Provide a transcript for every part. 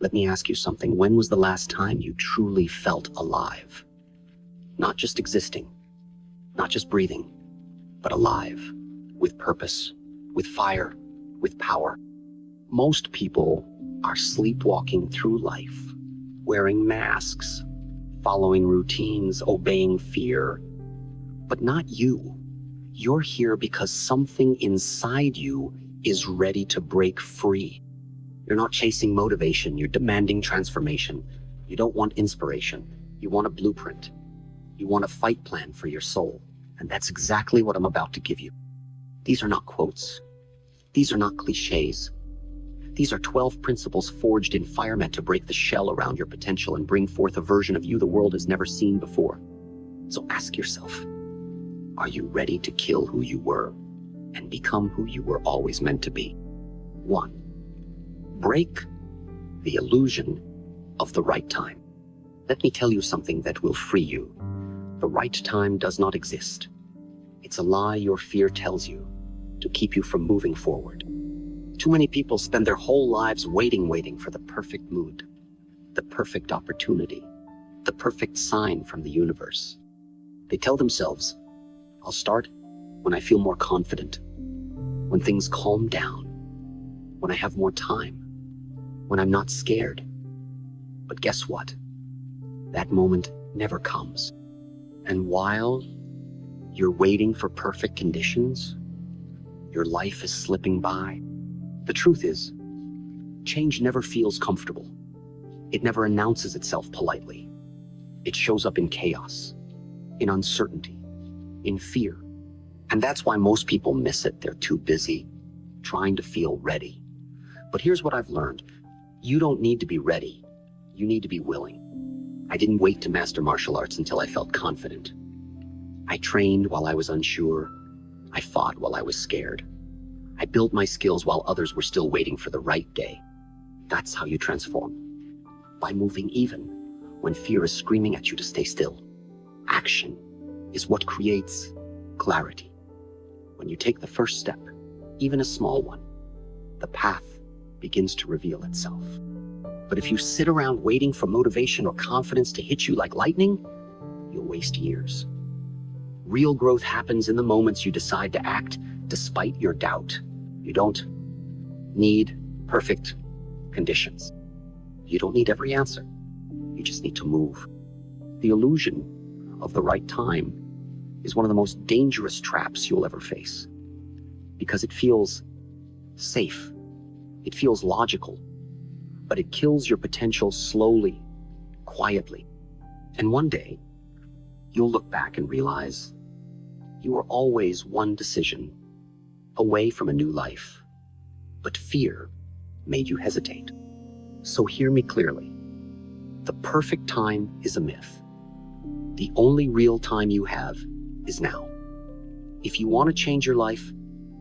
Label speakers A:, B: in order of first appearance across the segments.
A: Let me ask you something. When was the last time you truly felt alive? Not just existing, not just breathing, but alive, with purpose, with fire, with power. Most people are sleepwalking through life, wearing masks, following routines, obeying fear. But not you. You're here because something inside you is ready to break free. You're not chasing motivation, you're demanding transformation. You don't want inspiration, you want a blueprint. You want a fight plan for your soul, and that's exactly what I'm about to give you. These are not quotes. These are not cliches. These are 12 principles forged in fire meant to break the shell around your potential and bring forth a version of you the world has never seen before. So ask yourself, are you ready to kill who you were and become who you were always meant to be? 1. Break the illusion of the right time. Let me tell you something that will free you. The right time does not exist. It's a lie your fear tells you to keep you from moving forward. Too many people spend their whole lives waiting for the perfect mood, the perfect opportunity, the perfect sign from the universe. They tell themselves, I'll start when I feel more confident, when things calm down, when I have more time, when I'm not scared. But guess what? That moment never comes. And while you're waiting for perfect conditions, your life is slipping by. The truth is, change never feels comfortable. It never announces itself politely. It shows up in chaos, in uncertainty, in fear. And that's why most people miss it. They're too busy trying to feel ready. But here's what I've learned. You don't need to be ready. You need to be willing. I didn't wait to master martial arts until I felt confident. I trained while I was unsure. I fought while I was scared. I built my skills while others were still waiting for the right day. That's how you transform. By moving even when fear is screaming at you to stay still. Action is what creates clarity. When you take the first step, even a small one, the path begins to reveal itself. But if you sit around waiting for motivation or confidence to hit you like lightning, you'll waste years. Real growth happens in the moments you decide to act despite your doubt. You don't need perfect conditions. You don't need every answer. You just need to move. The illusion of the right time is one of the most dangerous traps you'll ever face, because it feels safe. It feels logical, but it kills your potential slowly, quietly. And one day, you'll look back and realize you were always one decision away from a new life, but fear made you hesitate. So hear me clearly. The perfect time is a myth. The only real time you have is now. If you want to change your life,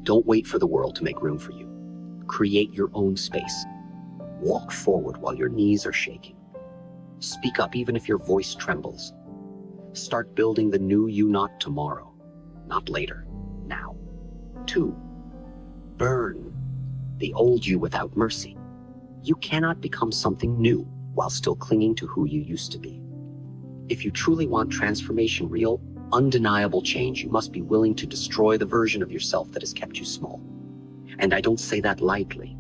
A: don't wait for the world to make room for you. Create your own space. Walk forward while your knees are shaking. Speak up even if your voice trembles. Start building the new you, not tomorrow, not later, now. 2. Burn the old you without mercy. You cannot become something new while still clinging to who you used to be. If you truly want transformation, real, undeniable change, you must be willing to destroy the version of yourself that has kept you small. And I don't say that lightly.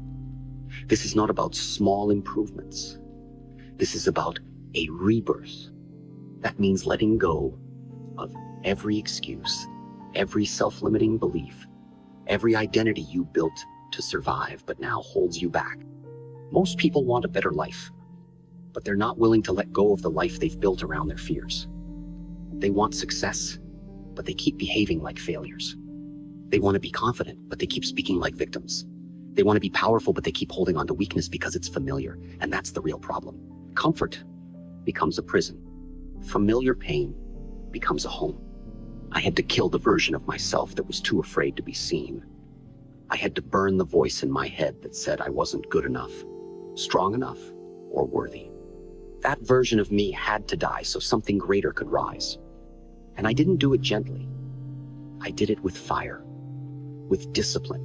A: This is not about small improvements. This is about a rebirth. That means letting go of every excuse, every self-limiting belief, every identity you built to survive but now holds you back. Most people want a better life, but they're not willing to let go of the life they've built around their fears. They want success, but they keep behaving like failures. They want to be confident, but they keep speaking like victims. They want to be powerful, but they keep holding on to weakness because it's familiar, and that's the real problem. Comfort becomes a prison. Familiar pain becomes a home. I had to kill the version of myself that was too afraid to be seen. I had to burn the voice in my head that said I wasn't good enough, strong enough, or worthy. That version of me had to die so something greater could rise. And I didn't do it gently. I did it with fire, with discipline,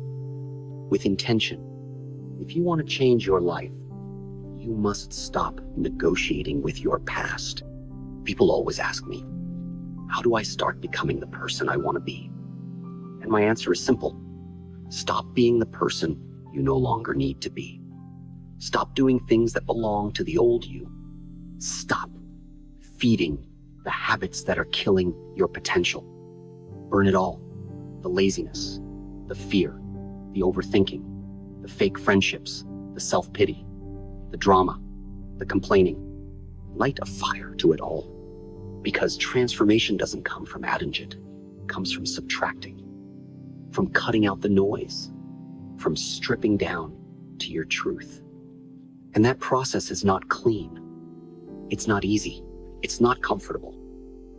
A: with intention. If you want to change your life, You must stop negotiating with your past. People always ask me, how do I start becoming the person I want to be? And my answer is simple. Stop being the person you no longer need to be. Stop doing things that belong to the old you. Stop feeding the habits that are killing your potential. Burn it all. The laziness, the fear, the overthinking, the fake friendships, the self-pity, the drama, the complaining. Light a fire to it all. Because transformation doesn't come from adding it. It comes from subtracting, from cutting out the noise, from stripping down to your truth. And that process is not clean. It's not easy. It's not comfortable.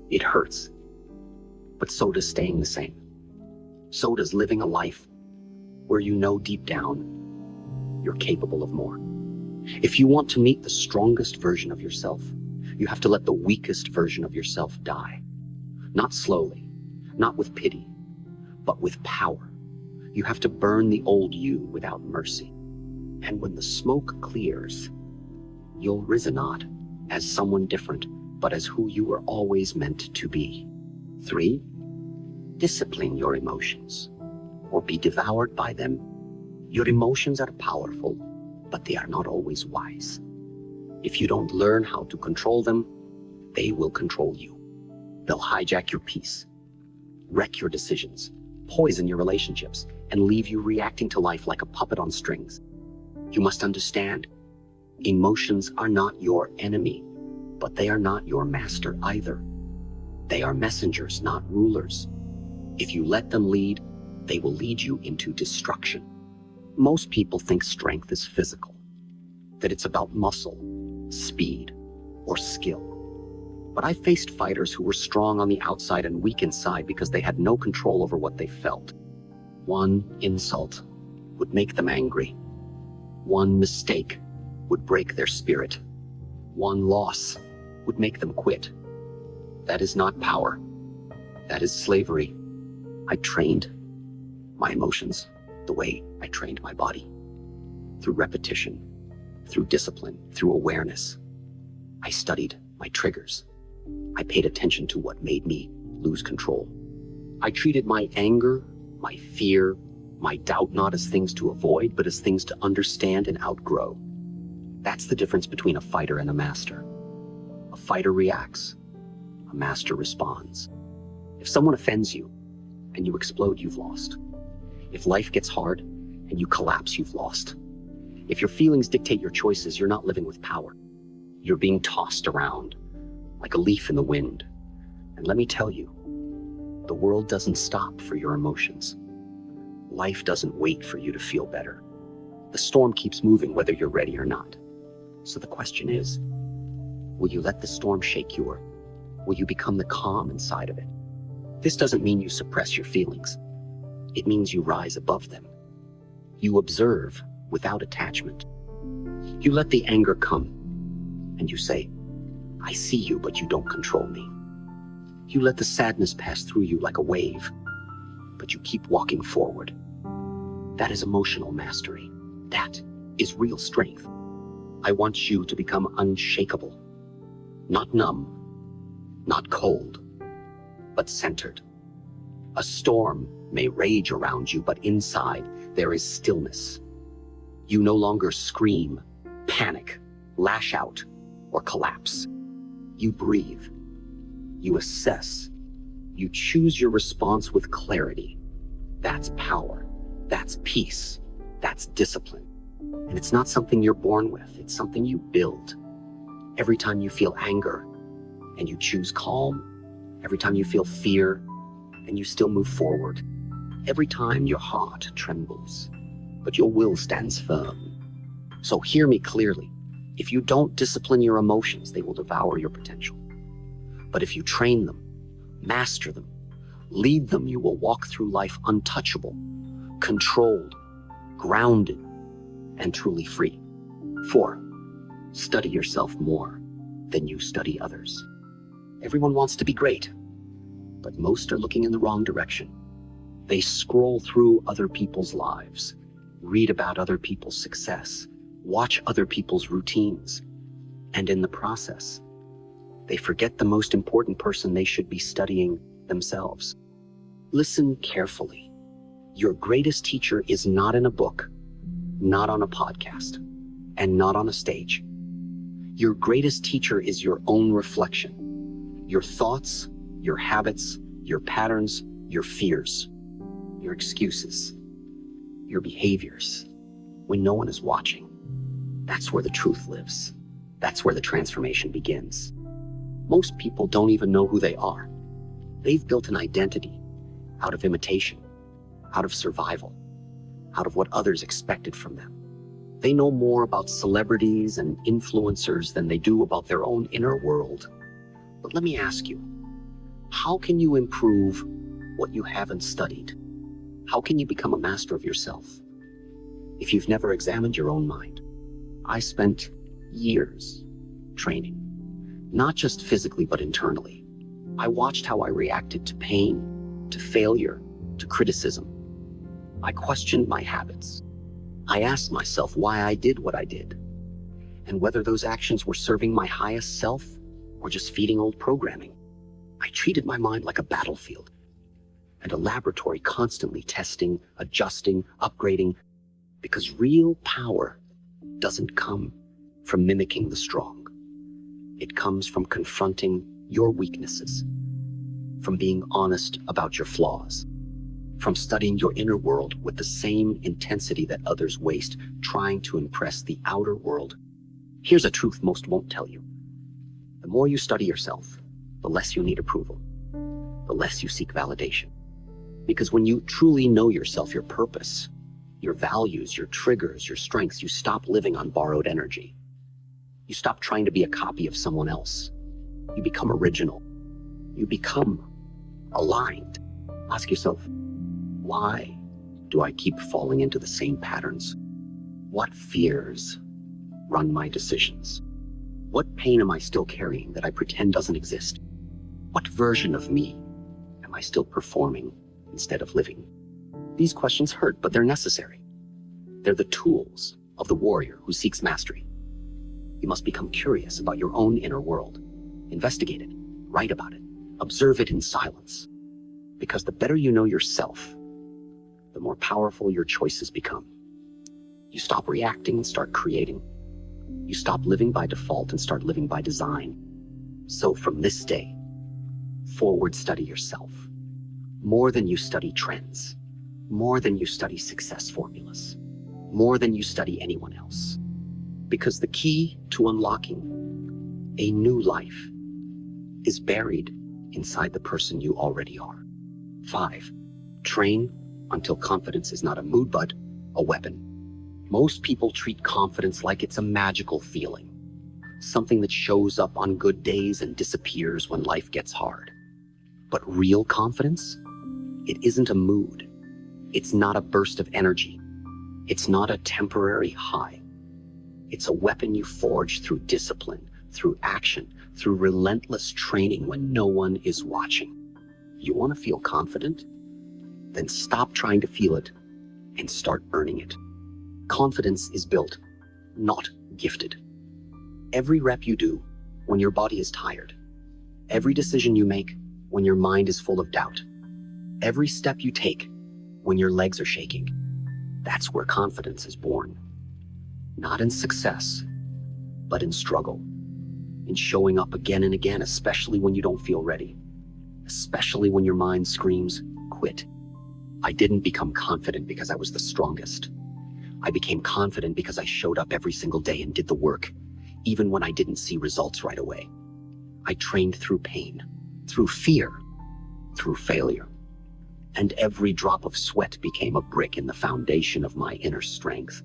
A: It hurts. But so does staying the same. So does living a life where you know deep down you're capable of more. If you want to meet the strongest version of yourself, you have to let the weakest version of yourself die. Not slowly, not with pity, but with power. You have to burn the old you without mercy. And when the smoke clears, you'll rise not as someone different, but as who you were always meant to be. 3, discipline your emotions, or be devoured by them. Your emotions are powerful, but they are not always wise. If you don't learn how to control them, they will control you. They'll hijack your peace, wreck your decisions, poison your relationships, and leave you reacting to life like a puppet on strings. You must understand, emotions are not your enemy, but they are not your master either. They are messengers, not rulers. If you let them lead, they will lead you into destruction. Most people think strength is physical, that it's about muscle, speed, or skill. But I faced fighters who were strong on the outside and weak inside because they had no control over what they felt. One insult would make them angry. One mistake would break their spirit. One loss would make them quit. That is not power. That is slavery. I trained my emotions the way I trained my body. Through repetition, through discipline, through awareness. I studied my triggers. I paid attention to what made me lose control. I treated my anger, my fear, my doubt not as things to avoid, but as things to understand and outgrow. That's the difference between a fighter and a master. A fighter reacts. A master responds. If someone offends you and you explode, you've lost. If life gets hard and you collapse, you've lost. If your feelings dictate your choices, you're not living with power. You're being tossed around like a leaf in the wind. And let me tell you, the world doesn't stop for your emotions. Life doesn't wait for you to feel better. The storm keeps moving whether you're ready or not. So the question is, will you let the storm shake you, or will you become the calm inside of it? This doesn't mean you suppress your feelings. It means you rise above them. You observe without attachment. You let the anger come and you say, I see you, but you don't control me. You let the sadness pass through you like a wave, but you keep walking forward. That is emotional mastery. That is real strength. I want you to become unshakable, not numb, not cold, but centered. A storm may rage around you, but inside there is stillness. You no longer scream, panic, lash out, or collapse. You breathe. You assess. You choose your response with clarity. That's power. That's peace. That's discipline. And it's not something you're born with. It's something you build. Every time you feel anger and you choose calm, every time you feel fear and you still move forward, every time your heart trembles, but your will stands firm. So hear me clearly. If you don't discipline your emotions, they will devour your potential. But if you train them, master them, lead them, you will walk through life untouchable, controlled, grounded, and truly free. 4, study yourself more than you study others. Everyone wants to be great, but most are looking in the wrong direction. They scroll through other people's lives, read about other people's success, watch other people's routines, and in the process, they forget the most important person they should be studying themselves. Listen carefully. Your greatest teacher is not in a book, not on a podcast, and not on a stage. Your greatest teacher is your own reflection. Your thoughts, your habits, your patterns, your fears, your excuses, your behaviors. When no one is watching, that's where the truth lives. That's where the transformation begins. Most people don't even know who they are. They've built an identity out of imitation, out of survival, out of what others expected from them. They know more about celebrities and influencers than they do about their own inner world. But let me ask you, how can you improve what you haven't studied? How can you become a master of yourself if you've never examined your own mind? I spent years training, not just physically, but internally. I watched how I reacted to pain, to failure, to criticism. I questioned my habits. I asked myself why I did what I did, and whether those actions were serving my highest self or just feeding old programming. I treated my mind like a battlefield and a laboratory, constantly testing, adjusting, upgrading, because real power doesn't come from mimicking the strong. It comes from confronting your weaknesses, from being honest about your flaws, from studying your inner world with the same intensity that others waste trying to impress the outer world. Here's a truth most won't tell you. The more you study yourself, the less you need approval, the less you seek validation. Because when you truly know yourself, your purpose, your values, your triggers, your strengths, you stop living on borrowed energy. You stop trying to be a copy of someone else. You become original. You become aligned. Ask yourself, why do I keep falling into the same patterns? What fears run my decisions? What pain am I still carrying that I pretend doesn't exist? What version of me am I still performing instead of living? These questions hurt, but they're necessary. They're the tools of the warrior who seeks mastery. You must become curious about your own inner world. Investigate it, write about it, observe it in silence. Because the better you know yourself, the more powerful your choices become. You stop reacting and start creating. You stop living by default and start living by design. So from this day forward, study yourself. More than you study trends. More than you study success formulas. More than you study anyone else. Because the key to unlocking a new life is buried inside the person you already are. 5. Train until confidence is not a mood, but a weapon. Most people treat confidence like it's a magical feeling, something that shows up on good days and disappears when life gets hard. But real confidence, it isn't a mood. It's not a burst of energy. It's not a temporary high. It's a weapon you forge through discipline, through action, through relentless training when no one is watching. You want to feel confident? Then stop trying to feel it and start earning it. Confidence is built, not gifted. Every rep you do when your body is tired, every decision you make when your mind is full of doubt, every step you take when your legs are shaking, that's where confidence is born. Not in success, but in struggle, in showing up again and again, especially when you don't feel ready, especially when your mind screams, quit. I didn't become confident because I was the strongest. I became confident because I showed up every single day and did the work, even when I didn't see results right away. I trained through pain, through fear, through failure. And every drop of sweat became a brick in the foundation of my inner strength.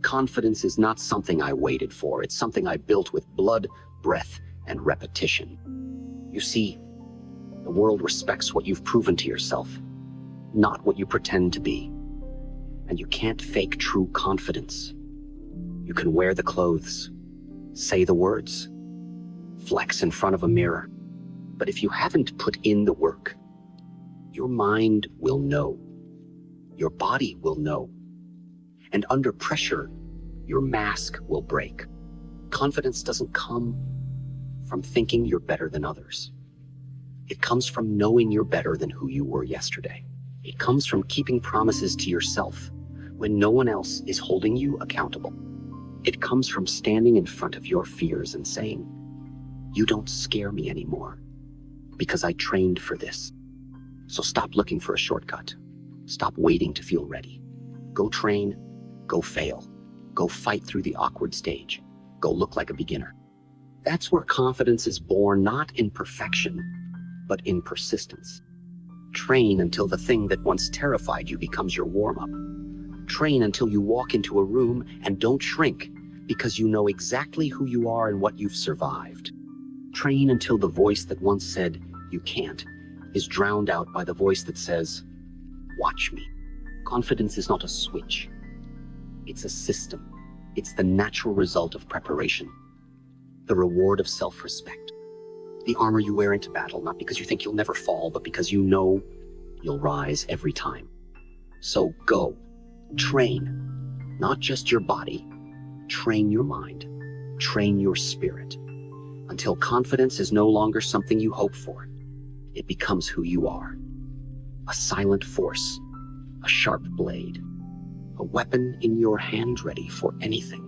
A: Confidence is not something I waited for. It's something I built with blood, breath, and repetition. You see, the world respects what you've proven to yourself, not what you pretend to be. And you can't fake true confidence. You can wear the clothes, say the words, flex in front of a mirror. But if you haven't put in the work, your mind will know. Your body will know. And under pressure, your mask will break. Confidence doesn't come from thinking you're better than others. It comes from knowing you're better than who you were yesterday. It comes from keeping promises to yourself when no one else is holding you accountable. It comes from standing in front of your fears and saying, "You don't scare me anymore because I trained for this." So stop looking for a shortcut. Stop waiting to feel ready. Go train, go fail, go fight through the awkward stage, go look like a beginner. That's where confidence is born, not in perfection, but in persistence. Train until the thing that once terrified you becomes your warm-up. Train until you walk into a room and don't shrink because you know exactly who you are and what you've survived. Train until the voice that once said, "You can't," is drowned out by the voice that says, "Watch me." Confidence is not a switch. It's a system. It's the natural result of preparation, the reward of self-respect. The armor you wear into battle, not because you think you'll never fall, but because you know you'll rise every time. So go, train, not just your body, train your mind, train your spirit, until confidence is no longer something you hope for. It becomes who you are. A silent force, a sharp blade, a weapon in your hand ready for anything.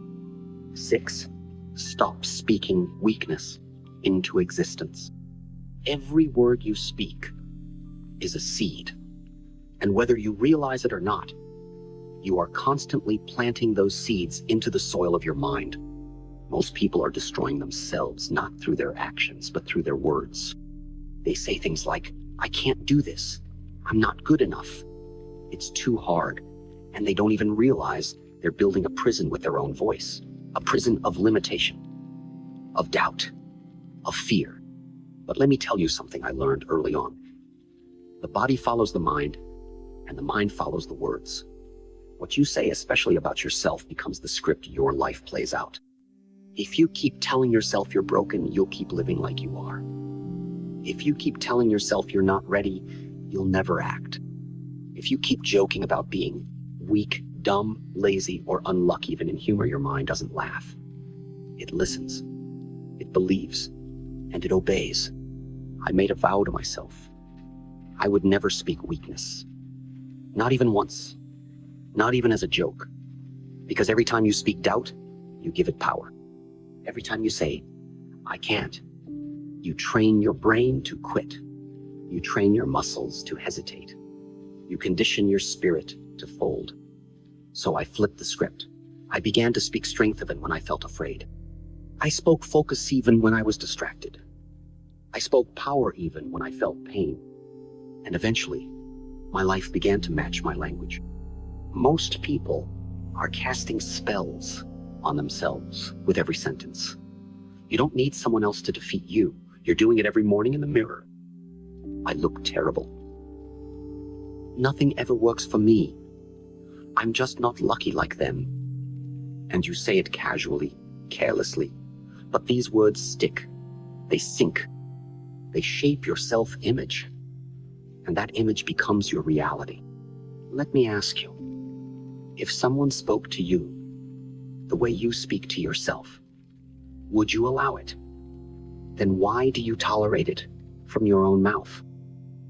A: 6. Stop speaking weakness into existence. Every word you speak is a seed, and whether you realize it or not, you are constantly planting those seeds into the soil of your mind. Most people are destroying themselves, not through their actions, but through their words. They say things like, "I can't do this. I'm not good enough. It's too hard." And they don't even realize they're building a prison with their own voice, a prison of limitation, of doubt, of fear. But let me tell you something I learned early on. The body follows the mind, and the mind follows the words. What you say, especially about yourself, becomes the script your life plays out. If you keep telling yourself you're broken, you'll keep living like you are. If you keep telling yourself you're not ready, you'll never act. If you keep joking about being weak, dumb, lazy, or unlucky, even in humor, your mind doesn't laugh. It listens, it believes, and it obeys. I made a vow to myself. I would never speak weakness. Not even once. Not even as a joke. Because every time you speak doubt, you give it power. Every time you say, "I can't," you train your brain to quit. You train your muscles to hesitate. You condition your spirit to fold. So I flipped the script. I began to speak strength even when I felt afraid. I spoke focus even when I was distracted. I spoke power even when I felt pain. And eventually, my life began to match my language. Most people are casting spells on themselves with every sentence. You don't need someone else to defeat you. You're doing it every morning in the mirror. I look terrible. Nothing ever works for me. I'm just not lucky like them. And you say it casually, carelessly, but these words stick. They sink. They shape your self-image. And that image becomes your reality. Let me ask you, if someone spoke to you the way you speak to yourself, would you allow it? Then why do you tolerate it from your own mouth?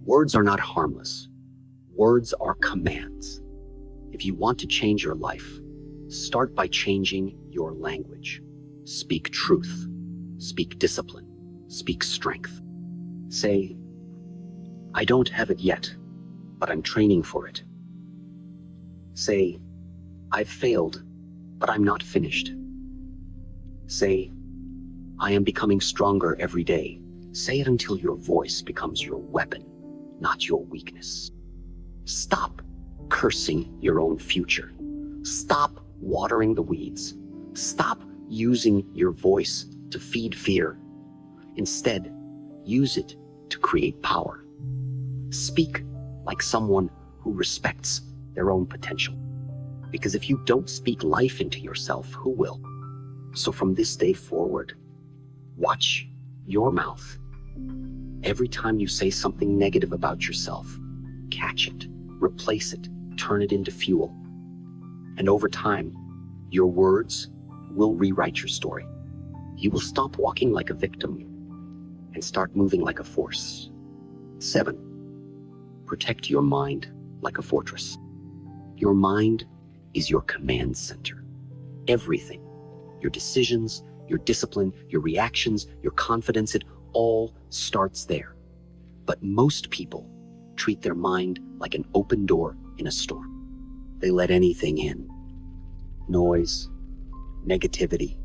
A: Words are not harmless. Words are commands. If you want to change your life, start by changing your language. Speak truth. Speak discipline. Speak strength. Say, "I don't have it yet, but I'm training for it." Say, "I've failed, but I'm not finished." Say, "I am becoming stronger every day." Say it until your voice becomes your weapon, not your weakness. Stop cursing your own future. Stop watering the weeds. Stop using your voice to feed fear. Instead, use it to create power. Speak like someone who respects their own potential. Because if you don't speak life into yourself, who will? So from this day forward, watch your mouth. Every time you say something negative about yourself, catch it, replace it, turn it into fuel. And over time, Your words will rewrite your story. You will stop walking like a victim and start moving like a force. 7. Protect your mind like a fortress. Your mind is your command center. Everything, your decisions, your discipline, your reactions, your confidence, it all starts there. But most people treat their mind like an open door in a storm. They let anything in. Noise, negativity,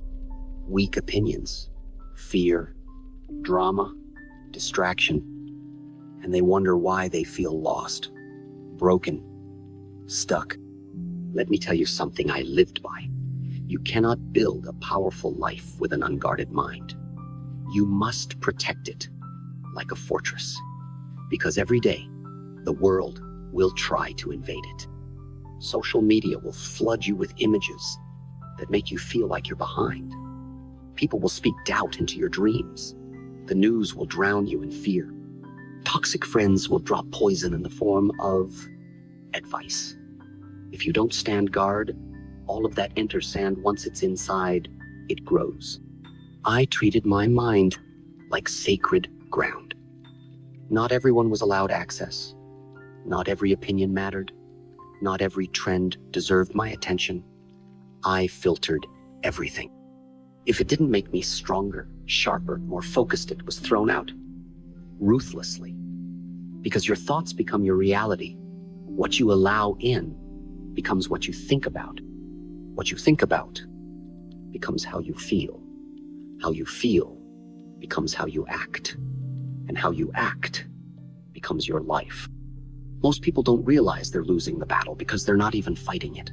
A: weak opinions, fear, drama, distraction, and they wonder why they feel lost, broken, stuck. Let me tell you something I lived by. You cannot build a powerful life with an unguarded mind. You must protect it like a fortress, because every day the world will try to invade it. Social media will flood you with images that make you feel like you're behind. People will speak doubt into your dreams. The news will drown you in fear. Toxic friends will drop poison in the form of advice. If you don't stand guard, all of that enters sand. Once it's inside, it grows. I treated my mind like sacred ground. Not everyone was allowed access. Not every opinion mattered. Not every trend deserved my attention. I filtered everything. If it didn't make me stronger, sharper, more focused, it was thrown out ruthlessly. Because your thoughts become your reality. What you allow in becomes what you think about. What you think about becomes how you feel. How you feel becomes how you act. And how you act becomes your life. Most people don't realize they're losing the battle because they're not even fighting it.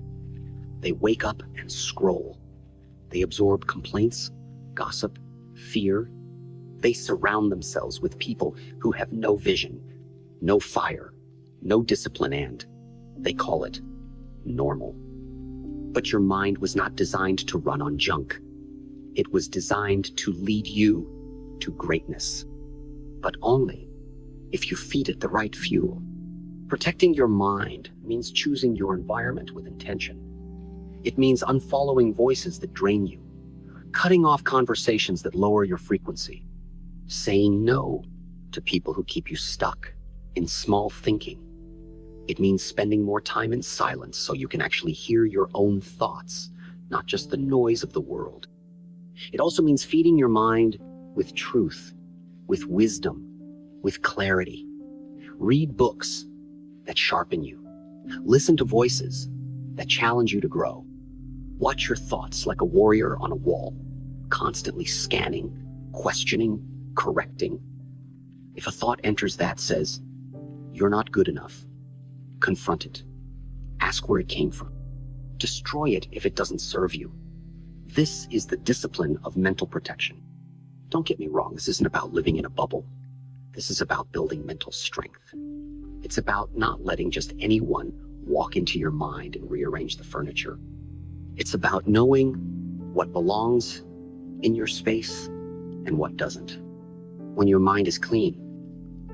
A: They wake up and scroll. They absorb complaints, gossip, fear. They surround themselves with people who have no vision, no fire, no discipline, and they call it normal. But your mind was not designed to run on junk. It was designed to lead you to greatness, but only if you feed it the right fuel. Protecting your mind means choosing your environment with intention. It means unfollowing voices that drain you, cutting off conversations that lower your frequency, saying no to people who keep you stuck in small thinking. It means spending more time in silence so you can actually hear your own thoughts, not just the noise of the world. It also means feeding your mind with truth, with wisdom, with clarity. Read books that sharpen you. Listen to voices that challenge you to grow. Watch your thoughts like a warrior on a wall, constantly scanning, questioning, correcting. If a thought enters that says, "You're not good enough," confront it. Ask where it came from. Destroy it if it doesn't serve you. This is the discipline of mental protection. Don't get me wrong, this isn't about living in a bubble. This is about building mental strength. It's about not letting just anyone walk into your mind and rearrange the furniture. It's about knowing what belongs in your space and what doesn't. When your mind is clean,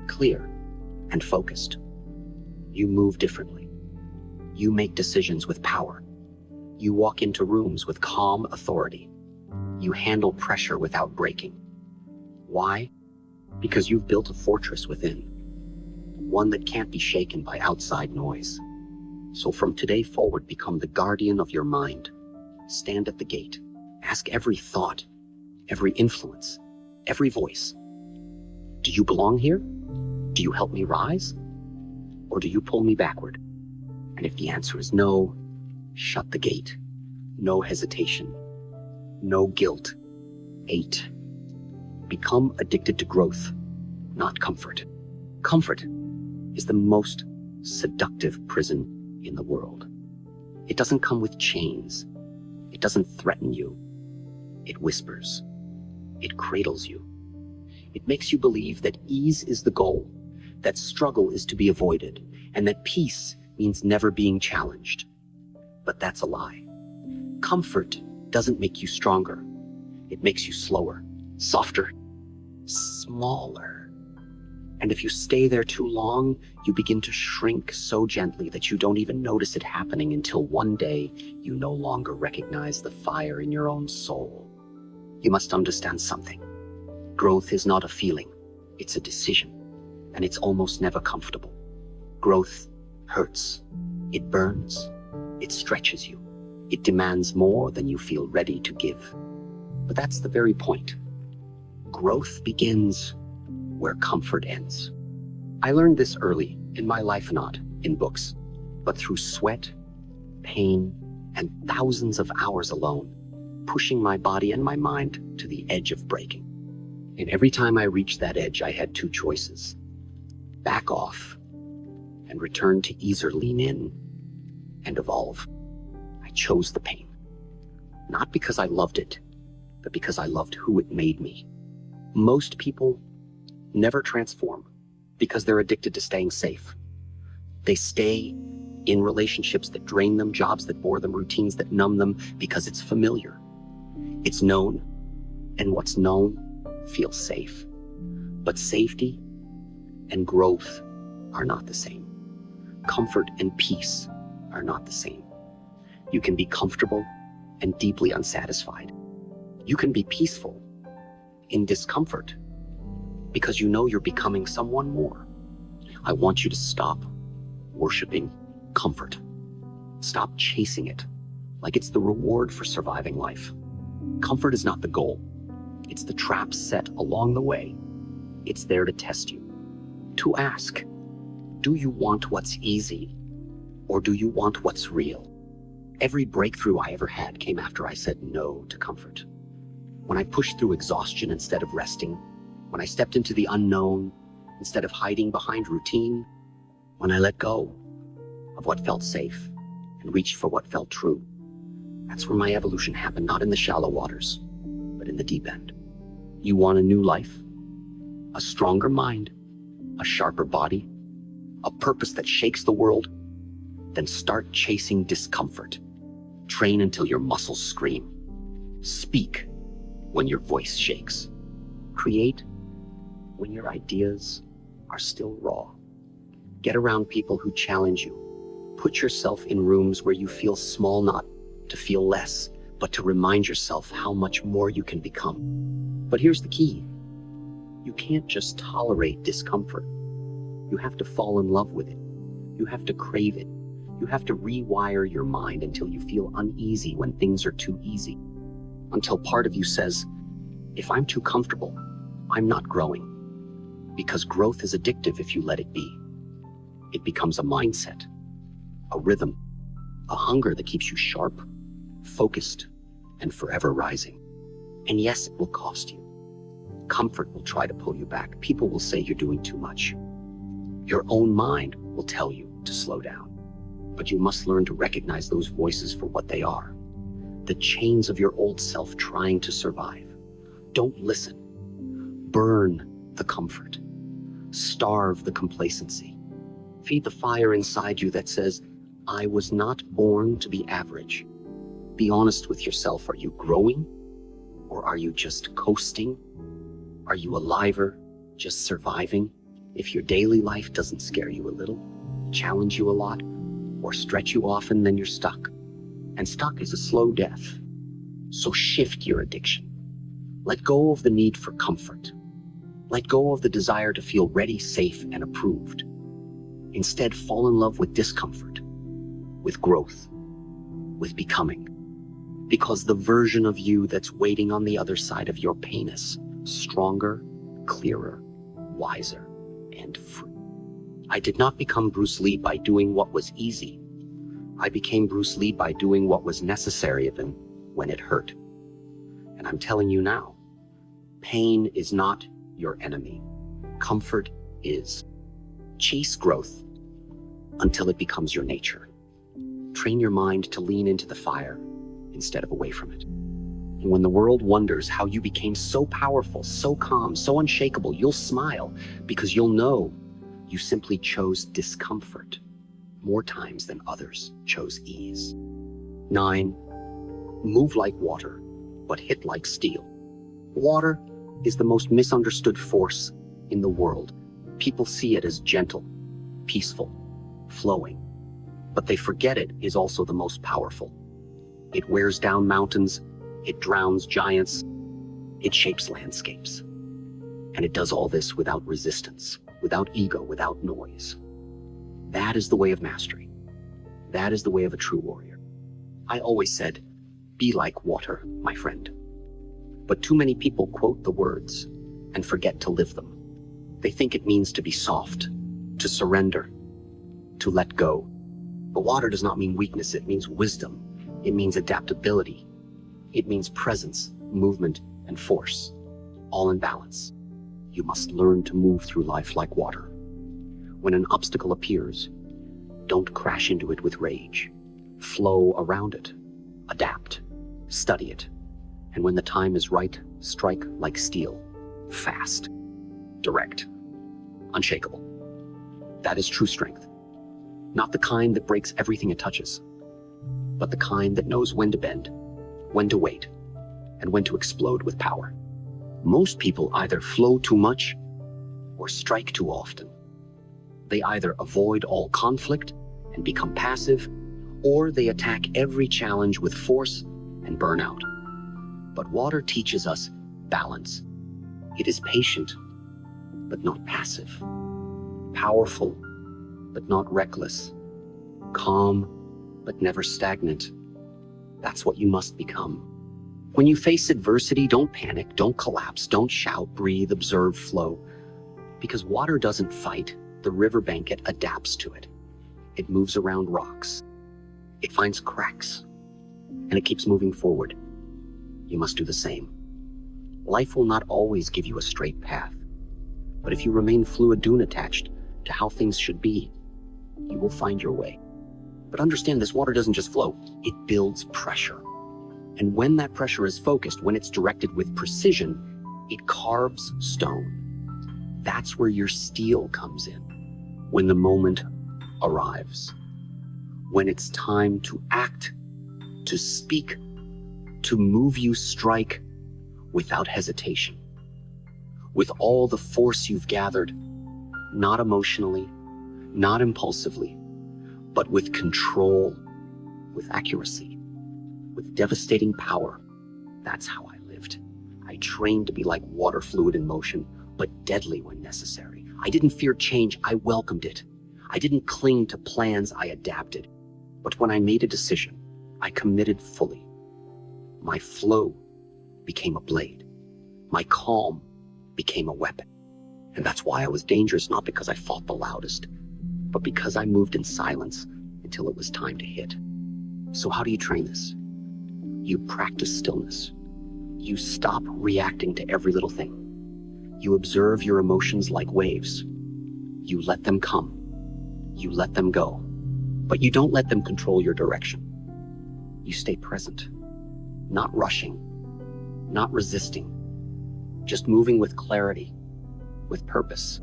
A: clear, and focused, you move differently. You make decisions with power. You walk into rooms with calm authority. You handle pressure without breaking. Why? Because you've built a fortress within, one that can't be shaken by outside noise. So from today forward, become the guardian of your mind. Stand at the gate. Ask every thought, every influence, every voice, do you belong here? Do you help me rise? Or do you pull me backward? And if the answer is no, shut the gate. No hesitation. No guilt. 8. Become addicted to growth, not comfort. Comfort is the most seductive prison in the world. It doesn't come with chains. It doesn't threaten you. It whispers. It cradles you. It makes you believe that ease is the goal, that struggle is to be avoided, and that peace means never being challenged. But that's a lie. Comfort doesn't make you stronger. It makes you slower, softer, smaller. And if you stay there too long, you begin to shrink so gently that you don't even notice it happening until one day you no longer recognize the fire in your own soul. You must understand something. Growth is not a feeling, it's a decision, and it's almost never comfortable. Growth hurts, it burns, it stretches you, it demands more than you feel ready to give. But that's the very point. Growth begins where comfort ends. I learned this early in my life, not in books, but through sweat, pain, and thousands of hours alone, pushing my body and my mind to the edge of breaking. And every time I reached that edge, I had two choices: back off and return to ease, or lean in and evolve. I chose the pain, not because I loved it, but because I loved who it made me. Most people never transform because they're addicted to staying safe. They stay in relationships that drain them, jobs that bore them, routines that numb them, because it's familiar. It's known, and what's known feels safe. But safety and growth are not the same. Comfort and peace are not the same. You can be comfortable and deeply unsatisfied. You can be peaceful in discomfort because you know you're becoming someone more. I want you to stop worshiping comfort. Stop chasing it like it's the reward for surviving life. Comfort is not the goal. It's the trap set along the way. It's there to test you, to ask, do you want what's easy, or do you want what's real? Every breakthrough I ever had came after I said no to comfort. When I pushed through exhaustion instead of resting, when I stepped into the unknown instead of hiding behind routine, when I let go of what felt safe and reached for what felt true, that's where my evolution happened, not in the shallow waters, but in the deep end. You want a new life, a stronger mind, a sharper body, a purpose that shakes the world? Then start chasing discomfort. Train until your muscles scream. Speak when your voice shakes. Create when your ideas are still raw. Get around people who challenge you. Put yourself in rooms where you feel small, not to feel less, but to remind yourself how much more you can become. But here's the key. You can't just tolerate discomfort. You have to fall in love with it. You have to crave it. You have to rewire your mind until you feel uneasy when things are too easy. Until part of you says, if I'm too comfortable, I'm not growing. Because growth is addictive if you let it be. It becomes a mindset, a rhythm, a hunger that keeps you sharp, focused, and forever rising. And yes, it will cost you. Comfort will try to pull you back. People will say you're doing too much. Your own mind will tell you to slow down. But you must learn to recognize those voices for what they are. The chains of your old self trying to survive. Don't listen. Burn the comfort. Starve the complacency. Feed the fire inside you that says, I was not born to be average. Be honest with yourself. Are you growing? Or are you just coasting? Are you alive or just surviving? If your daily life doesn't scare you a little, challenge you a lot, or stretch you often, then you're stuck. And stuck is a slow death. So shift your addiction. Let go of the need for comfort. Let go of the desire to feel ready, safe, and approved. Instead, fall in love with discomfort, with growth, with becoming. Because the version of you that's waiting on the other side of your pain is stronger, clearer, wiser, and free. I did not become Bruce Lee by doing what was easy. I became Bruce Lee by doing what was necessary even when it hurt. And I'm telling you now, pain is not your enemy. Comfort is. Chase growth until it becomes your nature. Train your mind to lean into the fire instead of away from it. And when the world wonders how you became so powerful, so calm, so unshakable, you'll smile because you'll know you simply chose discomfort more times than others chose ease. 9, move like water, but hit like steel. Water is the most misunderstood force in the world People see it as gentle, peaceful, flowing, but they forget it is also the most powerful. It wears down mountains, it drowns giants, it shapes landscapes. And it does all this without resistance, without ego, without noise. That is the way of mastery. That is the way of a true warrior. I always said, be like water, my friend. But too many people quote the words and forget to live them. They think it means to be soft, to surrender, to let go. But water does not mean weakness, it means wisdom. It means adaptability. It means presence, movement, and force, all in balance. You must learn to move through life like water. When an obstacle appears, don't crash into it with rage. Flow around it, adapt, study it. And when the time is right, strike like steel, fast, direct, unshakable. That is true strength. Not the kind that breaks everything it touches, but the kind that knows when to bend, when to wait, and when to explode with power. Most people either flow too much or strike too often. They either avoid all conflict and become passive, or they attack every challenge with force and burn out. But water teaches us balance. It is patient, but not passive. Powerful, but not reckless. Calm, but never stagnant. That's what you must become. When you face adversity, don't panic, don't collapse, don't shout, breathe, observe, flow. Because water doesn't fight, the riverbank, it adapts to it. It moves around rocks. It finds cracks, and it keeps moving forward. You must do the same. Life will not always give you a straight path, but if you remain fluid, attached to how things should be, you will find your way. But understand, this water doesn't just flow, it builds pressure. And when that pressure is focused, when it's directed with precision, it carves stone. That's where your steel comes in. When the moment arrives, when it's time to act, to speak, to move, you strike without hesitation, with all the force you've gathered, not emotionally, not impulsively, but with control, with accuracy, with devastating power. That's how I lived. I trained to be like water, fluid in motion, but deadly when necessary. I didn't fear change, I welcomed it. I didn't cling to plans, I adapted. But when I made a decision, I committed fully. My flow became a blade. My calm became a weapon. And that's why I was dangerous, not because I fought the loudest, but because I moved in silence until it was time to hit. So how do you train this? You practice stillness. You stop reacting to every little thing. You observe your emotions like waves. You let them come. You let them go. But you don't let them control your direction. You stay present, not rushing, not resisting, just moving with clarity, with purpose.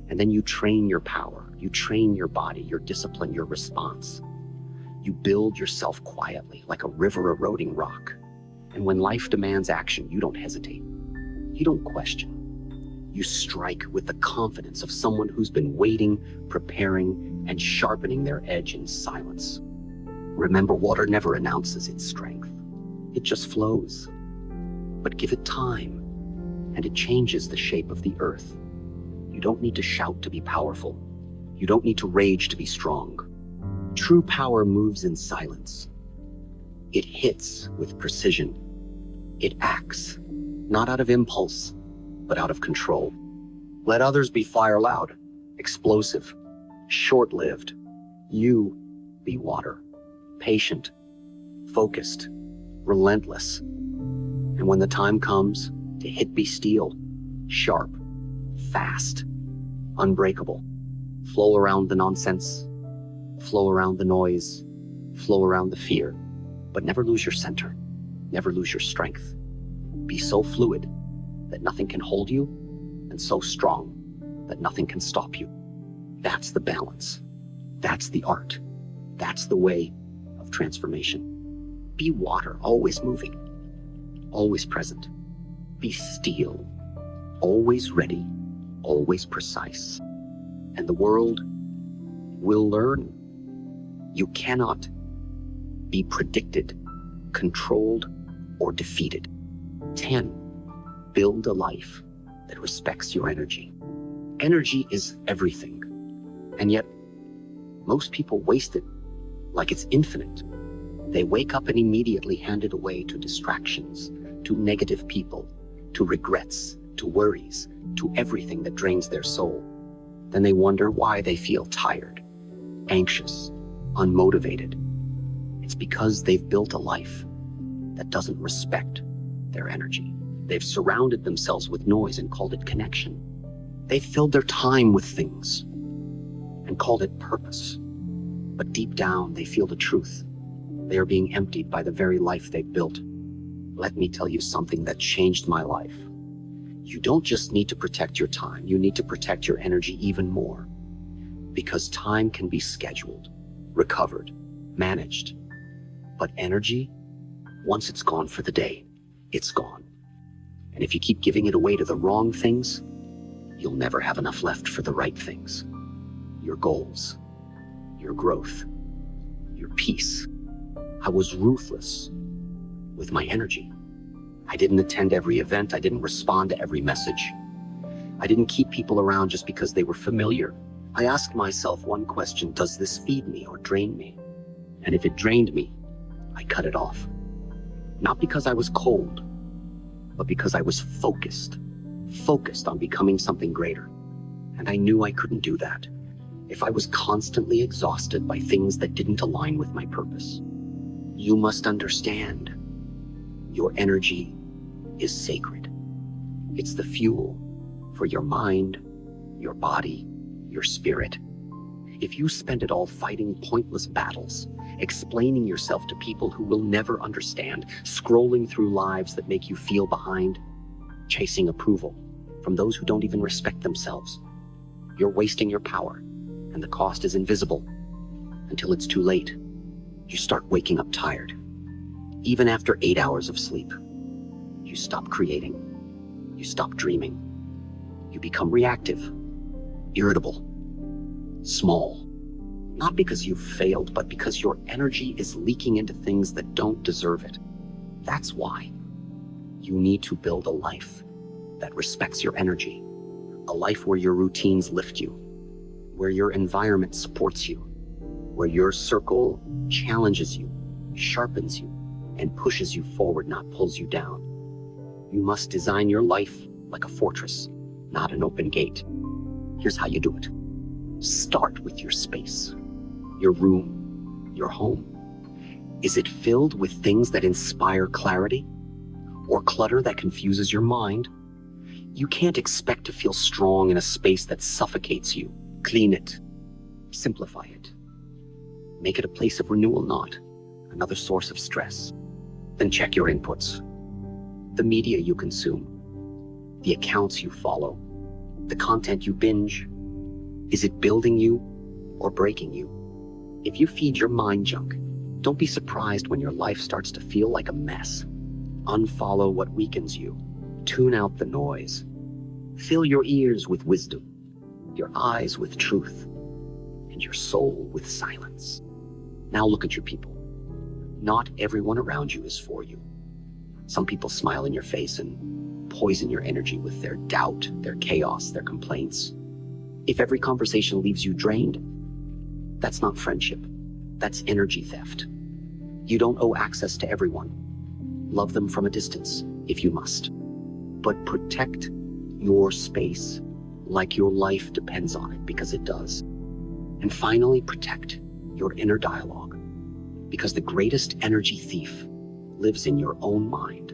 A: And then you train your power. You train your body, your discipline, your response. You build yourself quietly, like a river eroding rock. And when life demands action, you don't hesitate. You don't question. You strike with the confidence of someone who's been waiting, preparing, and sharpening their edge in silence. Remember, water never announces its strength. It just flows. But give it time, and it changes the shape of the earth. You don't need to shout to be powerful. You don't need to rage to be strong. True power moves in silence. It hits with precision. It acts, not out of impulse, but out of control. Let others be fire loud, explosive, short-lived. You be water, patient, focused, relentless. And when the time comes to hit, be steel, sharp, fast, unbreakable. Flow around the nonsense, flow around the noise, flow around the fear, but never lose your center, never lose your strength. Be so fluid that nothing can hold you, and so strong that nothing can stop you. That's the balance. That's the art. That's the way of transformation. Be water, always moving, always present. Be steel, always ready, always precise. And the world will learn. You cannot be predicted, controlled, or defeated. 10. Build a life that respects your energy. Energy is everything, and yet most people waste it like it's infinite. They wake up and immediately hand it away to distractions, to negative people, to regrets, to worries, to everything that drains their soul. Then they wonder why they feel tired, anxious, unmotivated. It's because they've built a life that doesn't respect their energy. They've surrounded themselves with noise and called it connection. They've filled their time with things and called it purpose. But deep down, they feel the truth. They are being emptied by the very life they've built. Let me tell you something that changed my life. You don't just need to protect your time, you need to protect your energy even more. Because time can be scheduled, recovered, managed. But energy, once it's gone for the day, it's gone. And if you keep giving it away to the wrong things, you'll never have enough left for the right things. Your goals, your growth, your peace. I was ruthless with my energy. I didn't attend every event. I didn't respond to every message. I didn't keep people around just because they were familiar. I asked myself one question: does this feed me or drain me? And if it drained me, I cut it off. Not because I was cold, but because I was focused on becoming something greater. And I knew I couldn't do that if I was constantly exhausted by things that didn't align with my purpose. You must understand, your energy is sacred. It's the fuel for your mind, your body, your spirit. If you spend it all fighting pointless battles, explaining yourself to people who will never understand, scrolling through lives that make you feel behind, chasing approval from those who don't even respect themselves, you're wasting your power, and the cost is invisible until it's too late. You start waking up tired. Even after 8 hours of sleep, you stop creating. You stop dreaming. You become reactive, irritable, small. Not because you've failed, but because your energy is leaking into things that don't deserve it. That's why you need to build a life that respects your energy. A life where your routines lift you, where your environment supports you, where your circle challenges you, sharpens you, and pushes you forward, not pulls you down. You must design your life like a fortress, not an open gate. Here's how you do it. Start with your space, your room, your home. Is it filled with things that inspire clarity or clutter that confuses your mind? You can't expect to feel strong in a space that suffocates you. Clean it, simplify it. Make it a place of renewal, not another source of stress. Then check your inputs. The media you consume, the accounts you follow, the content you binge. Is it building you or breaking you? If you feed your mind junk, don't be surprised when your life starts to feel like a mess. Unfollow what weakens you. Tune out the noise. Fill your ears with wisdom, your eyes with truth, and your soul with silence. Now look at your people. Not everyone around you is for you. Some people smile in your face and poison your energy with their doubt, their chaos, their complaints. If every conversation leaves you drained, that's not friendship. That's energy theft. You don't owe access to everyone. Love them from a distance if you must. But protect your space like your life depends on it, because it does. And finally, protect your inner dialogue, because the greatest energy thief lives in your own mind.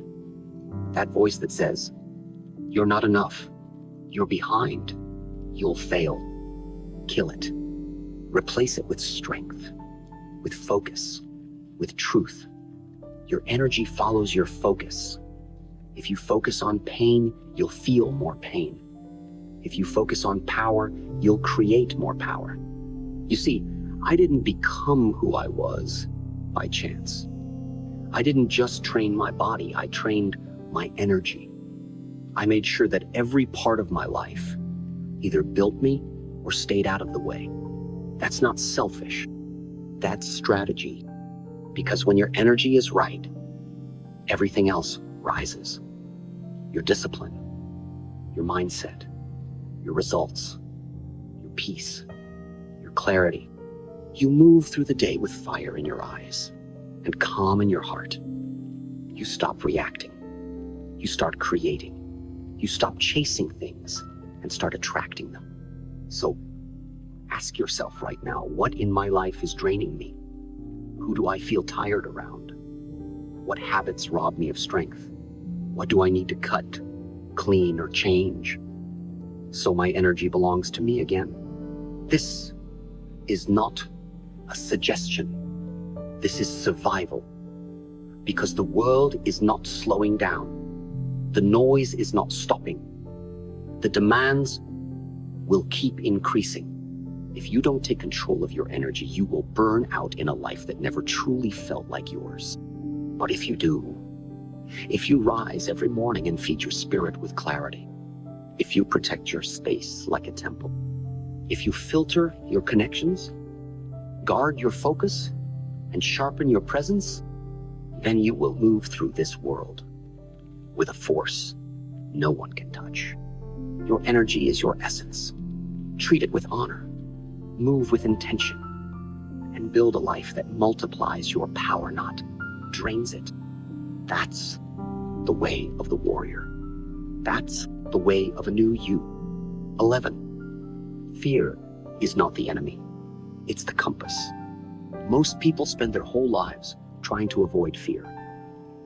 A: That voice that says, you're not enough, you're behind, you'll fail. Kill it. Replace it with strength, with focus, with truth. Your energy follows your focus. If you focus on pain, you'll feel more pain. If you focus on power, you'll create more power. You see, I didn't become who I was by chance. I didn't just train my body, I trained my energy. I made sure that every part of my life either built me or stayed out of the way. That's not selfish. That's strategy. Because when your energy is right, everything else rises. Your discipline, your mindset, your results, your peace, your clarity. You move through the day with fire in your eyes and calm in your heart. You stop reacting. You start creating. You stop chasing things and start attracting them. So ask yourself right now, what in my life is draining me? Who do I feel tired around? What habits rob me of strength? What do I need to cut, clean, or change so my energy belongs to me again? This is not a suggestion. This is survival. Because the world is not slowing down. The noise is not stopping. The demands will keep increasing. If you don't take control of your energy, you will burn out in a life that never truly felt like yours. But if you do, if you rise every morning and feed your spirit with clarity, if you protect your space like a temple, if you filter your connections, guard your focus, and sharpen your presence, then you will move through this world with a force no one can touch. Your energy is your essence. Treat it with honor, move with intention, and build a life that multiplies your power, not drains it. That's the way of the warrior. That's the way of a new you. 11. Fear is not the enemy. It's the compass. Most people spend their whole lives trying to avoid fear.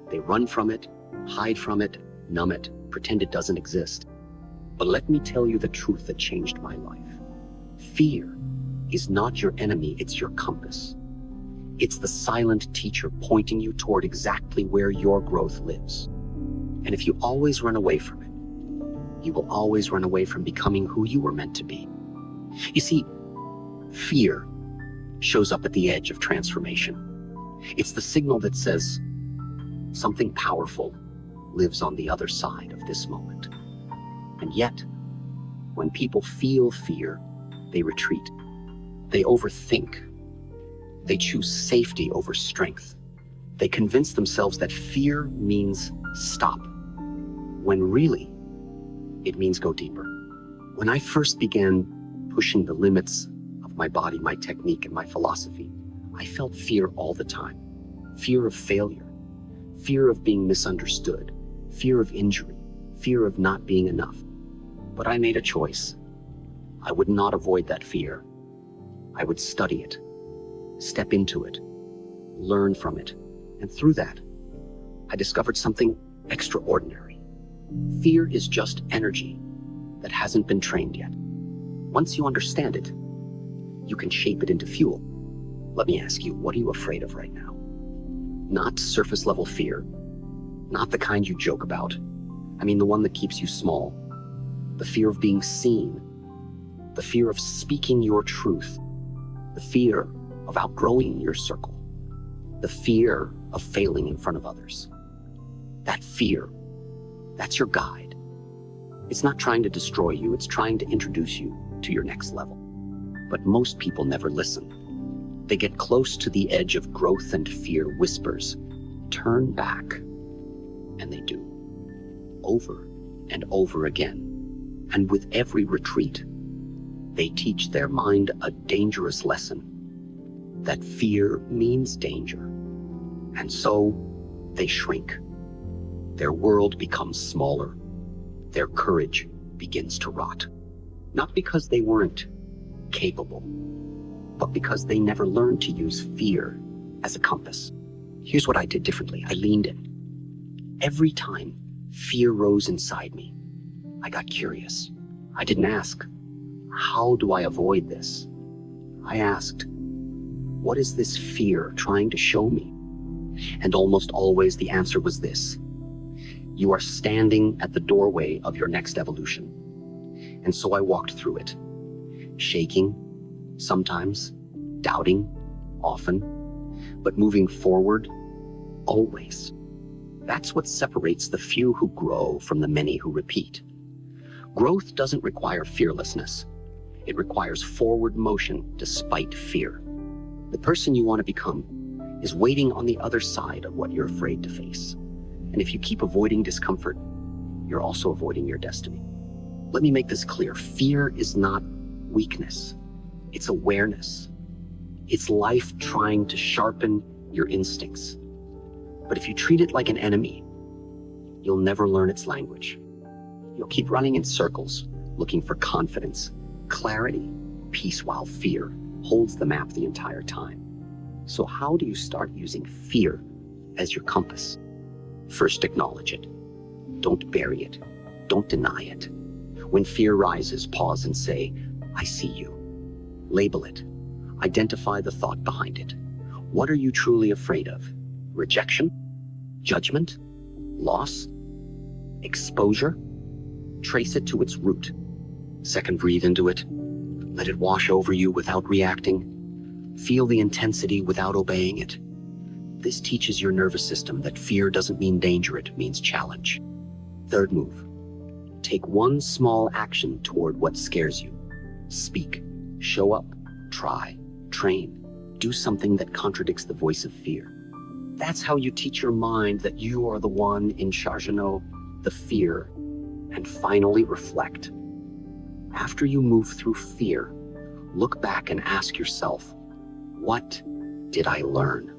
A: They run from it, hide from it, numb it, pretend it doesn't exist. But let me tell you the truth that changed my life. Fear is not your enemy, it's your compass. It's the silent teacher pointing you toward exactly where your growth lives. And if you always run away from it, you will always run away from becoming who you were meant to be. You see, fear shows up at the edge of transformation. It's the signal that says something powerful lives on the other side of this moment. And yet, when people feel fear, they retreat. They overthink. They choose safety over strength. They convince themselves that fear means stop, when really, it means go deeper. When I first began pushing the limits of my body, my technique, and my philosophy, I felt fear all the time. Fear of failure, fear of being misunderstood, fear of injury, fear of not being enough. But I made a choice. I would not avoid that fear. I would study it, step into it, learn from it. And through that, I discovered something extraordinary. Fear is just energy that hasn't been trained yet. Once you understand it, you can shape it into fuel. Let me ask you, what are you afraid of right now? Not surface level fear, not the kind you joke about. I mean the one that keeps you small. The fear of being seen, the fear of speaking your truth, the fear of outgrowing your circle, the fear of failing in front of others. That fear, that's your guide. It's not trying to destroy you, it's trying to introduce you to your next level. But most people never listen. They get close to the edge of growth and fear whispers, turn back, and they do, over and over again. And with every retreat, they teach their mind a dangerous lesson, that fear means danger. And so they shrink. Their world becomes smaller. Their courage begins to rot. Not because they weren't capable, but because they never learned to use fear as a compass. Here's what I did differently. I leaned in. Every time fear rose inside me, I got curious. I didn't ask, how do I avoid this? I asked, what is this fear trying to show me? And almost always the answer was this: you are standing at the doorway of your next evolution. And so I walked through it, shaking, sometimes, doubting, often, but moving forward, always. That's what separates the few who grow from the many who repeat. Growth doesn't require fearlessness. It requires forward motion despite fear. The person you want to become is waiting on the other side of what you're afraid to face. And if you keep avoiding discomfort, you're also avoiding your destiny. Let me make this clear. Fear is not weakness. It's awareness. It's life trying to sharpen your instincts. But if you treat it like an enemy, you'll never learn its language. You'll keep running in circles, looking for confidence, clarity, peace, while fear holds the map the entire time. So how do you start using fear as your compass? First, acknowledge it. Don't bury it. Don't deny it. When fear rises, pause and say, I see you. Label it. Identify the thought behind it. What are you truly afraid of? Rejection? Judgment? Loss? Exposure? Trace it to its root. Second, breathe into it. Let it wash over you without reacting. Feel the intensity without obeying it. This teaches your nervous system that fear doesn't mean danger, it means challenge. Third move. Take one small action toward what scares you. Speak, show up, try, train. Do something that contradicts the voice of fear. That's how you teach your mind that you are the one in charge of the fear. And finally, reflect. After you move through fear, look back and ask yourself, what did I learn?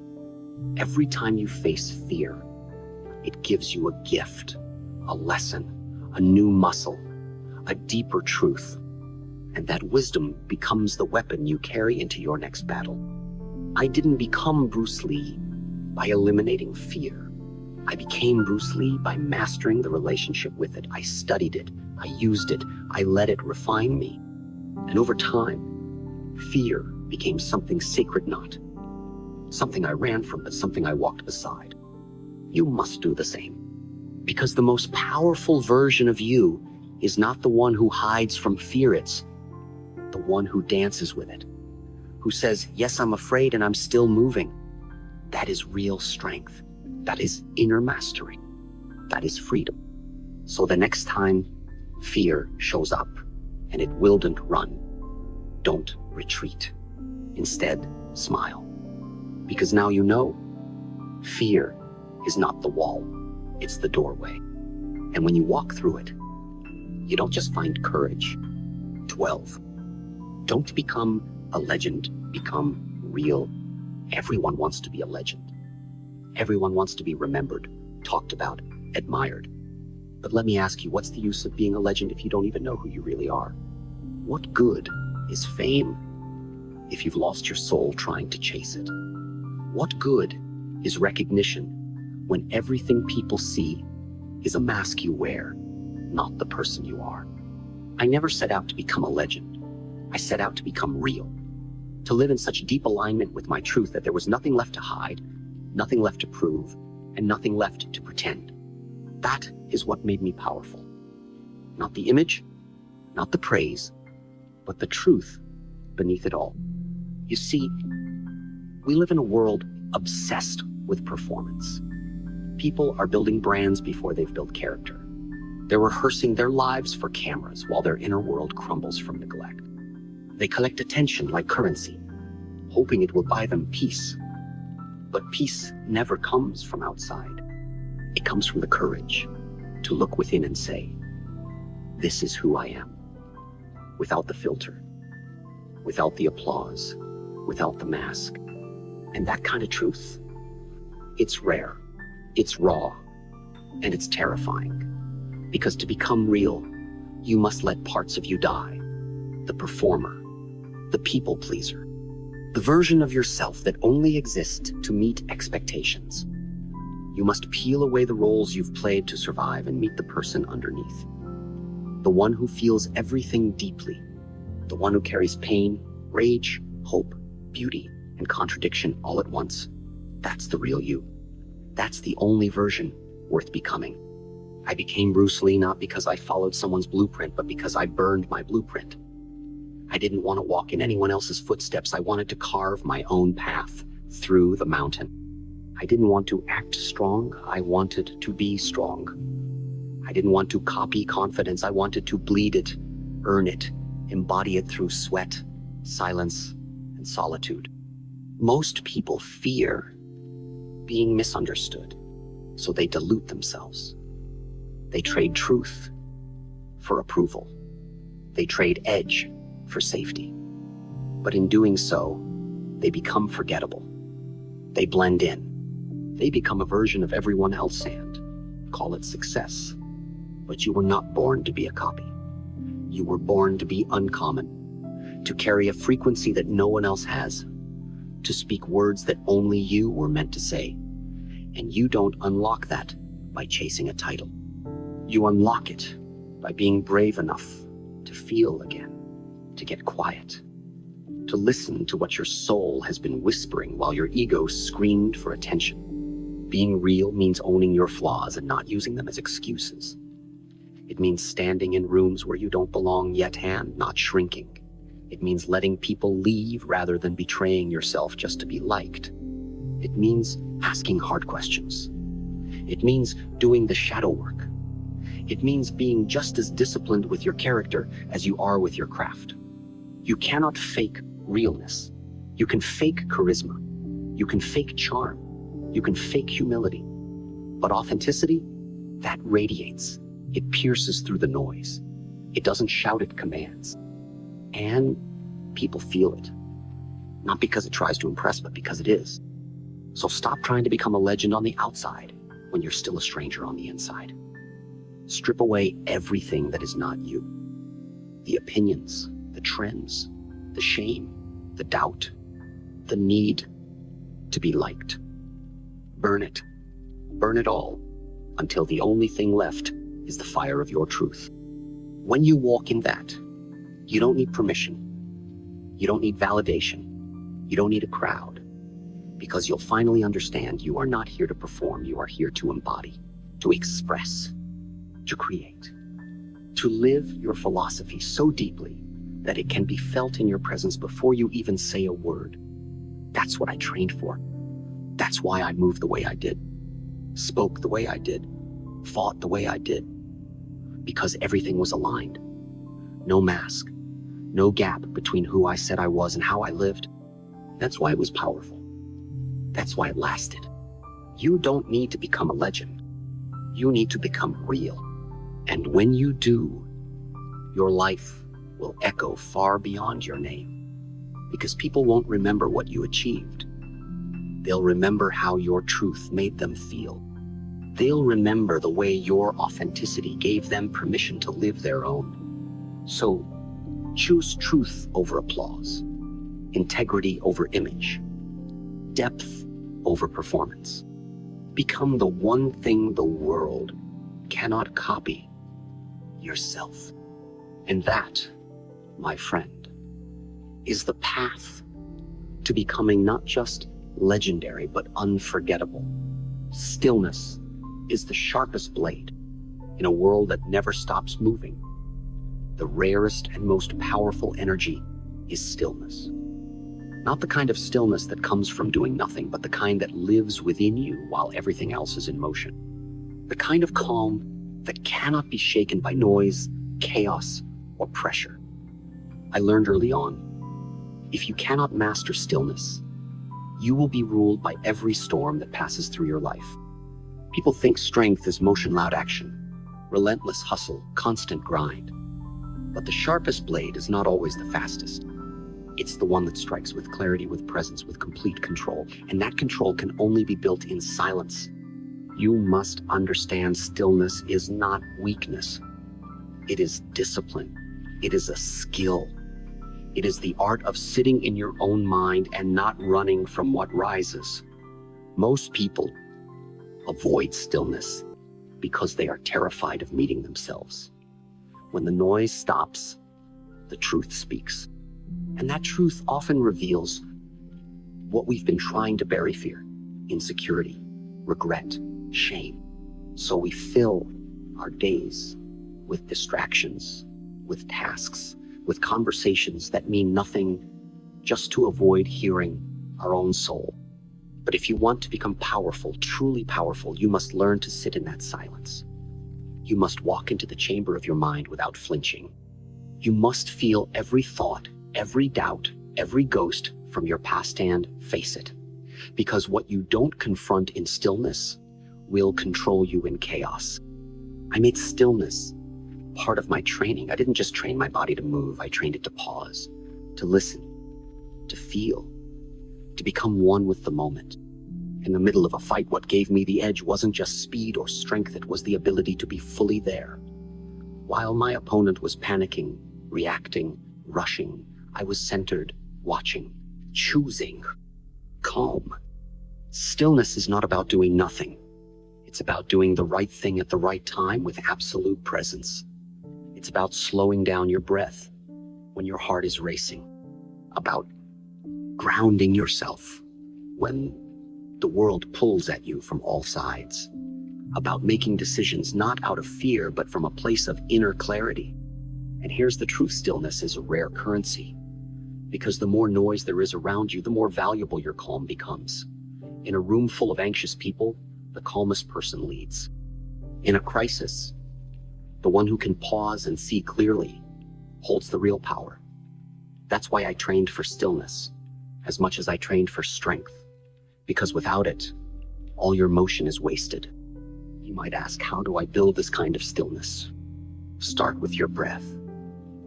A: Every time you face fear, it gives you a gift, a lesson, a new muscle, a deeper truth. And that wisdom becomes the weapon you carry into your next battle. I didn't become Bruce Lee by eliminating fear. I became Bruce Lee by mastering the relationship with it. I studied it, I used it, I let it refine me. And over time, fear became something sacred, not something I ran from, but something I walked beside. You must do the same. Because the most powerful version of you is not the one who hides from fear, it's the one who dances with it, who says, yes, I'm afraid and I'm still moving. That is real strength. That is inner mastery. That is freedom. So the next time fear shows up, and it willn't run, don't retreat. Instead, smile. Because now you know, fear is not the wall, it's the doorway. And when you walk through it, you don't just find courage. 12. Don't become a legend, become real. Everyone wants to be a legend. Everyone wants to be remembered, talked about, admired. But let me ask you, what's the use of being a legend if you don't even know who you really are? What good is fame if you've lost your soul trying to chase it? What good is recognition when everything people see is a mask you wear, not the person you are? I never set out to become a legend. I set out to become real, to live in such deep alignment with my truth that there was nothing left to hide, nothing left to prove, and nothing left to pretend. That is what made me powerful. Not the image, not the praise, but the truth beneath it all. You see, we live in a world obsessed with performance. People are building brands before they've built character. They're rehearsing their lives for cameras while their inner world crumbles from neglect. They collect attention like currency, hoping it will buy them peace. But peace never comes from outside. It comes from the courage to look within and say, this is who I am. Without the filter, without the applause, without the mask. And that kind of truth, it's rare, it's raw, and it's terrifying. Because to become real, you must let parts of you die. The performer, the people pleaser, the version of yourself that only exists to meet expectations. You must peel away the roles you've played to survive and meet the person underneath. The one who feels everything deeply. The one who carries pain, rage, hope, beauty, and contradiction all at once. That's the real you. That's the only version worth becoming. I became Bruce Lee not because I followed someone's blueprint, but because I burned my blueprint. I didn't want to walk in anyone else's footsteps. I wanted to carve my own path through the mountain. I didn't want to act strong. I wanted to be strong. I didn't want to copy confidence. I wanted to bleed it, earn it, embody it through sweat, silence, and solitude. Most people fear being misunderstood, so they dilute themselves. They trade truth for approval. They trade edge for safety. But in doing so, they become forgettable. They blend in. They become a version of everyone else and call it success. But you were not born to be a copy. You were born to be uncommon, to carry a frequency that no one else has, to speak words that only you were meant to say. And you don't unlock that by chasing a title. You unlock it by being brave enough to feel again, to get quiet, to listen to what your soul has been whispering while your ego screamed for attention. Being real means owning your flaws and not using them as excuses. It means standing in rooms where you don't belong yet and not shrinking. It means letting people leave rather than betraying yourself just to be liked. It means asking hard questions. It means doing the shadow work. It means being just as disciplined with your character as you are with your craft. You cannot fake realness. You can fake charisma. You can fake charm. You can fake humility. But authenticity, that radiates. It pierces through the noise. It doesn't shout at commands. And people feel it. Not because it tries to impress, but because it is. So stop trying to become a legend on the outside when you're still a stranger on the inside. Strip away everything that is not you. The opinions, the trends, the shame, the doubt, the need to be liked. Burn it. Burn it all until the only thing left is the fire of your truth. When you walk in that, you don't need permission. You don't need validation. You don't need a crowd. Because you'll finally understand you are not here to perform. You are here to embody, to express, to create, to live your philosophy so deeply that it can be felt in your presence before you even say a word. That's what I trained for. That's why I moved the way I did, spoke the way I did, fought the way I did, because everything was aligned. No mask, no gap between who I said I was and how I lived. That's why it was powerful. That's why it lasted. You don't need to become a legend. You need to become real. And when you do, your life will echo far beyond your name. Because people won't remember what you achieved. They'll remember how your truth made them feel. They'll remember the way your authenticity gave them permission to live their own. So choose truth over applause, integrity over image, depth over performance. Become the one thing the world cannot copy: yourself. And that, my friend, is the path to becoming not just legendary, but unforgettable. Stillness is the sharpest blade in a world that never stops moving. The rarest and most powerful energy is stillness. Not the kind of stillness that comes from doing nothing, but the kind that lives within you while everything else is in motion. The kind of calm that cannot be shaken by noise, chaos, or pressure. I learned early on, if you cannot master stillness, you will be ruled by every storm that passes through your life. People think strength is motion, loud action, relentless hustle, constant grind. But the sharpest blade is not always the fastest. It's the one that strikes with clarity, with presence, with complete control. And that control can only be built in silence. You must understand stillness is not weakness. It is discipline. It is a skill. It is the art of sitting in your own mind and not running from what rises. Most people avoid stillness because they are terrified of meeting themselves. When the noise stops, the truth speaks. And that truth often reveals what we've been trying to bury: fear, insecurity, regret, shame. So we fill our days with distractions, with tasks, with conversations that mean nothing, just to avoid hearing our own soul. But if you want to become powerful, truly powerful, you must learn to sit in that silence. You must walk into the chamber of your mind without flinching. You must feel every thought, every doubt, every ghost from your past and face it. Because what you don't confront in stillness will control you in chaos. I made stillness part of my training. I didn't just train my body to move, I trained it to pause, to listen, to feel, to become one with the moment. In the middle of a fight, what gave me the edge wasn't just speed or strength, it was the ability to be fully there. While my opponent was panicking, reacting, rushing, I was centered, watching, choosing, calm. Stillness is not about doing nothing. It's about doing the right thing at the right time with absolute presence. It's about slowing down your breath when your heart is racing. About grounding yourself when the world pulls at you from all sides. About making decisions not out of fear, but from a place of inner clarity. And here's the truth, stillness is a rare currency. Because the more noise there is around you, the more valuable your calm becomes. In a room full of anxious people, the calmest person leads. In a crisis, the one who can pause and see clearly holds the real power. That's why I trained for stillness as much as I trained for strength. Because without it, all your motion is wasted. You might ask, how do I build this kind of stillness? Start with your breath.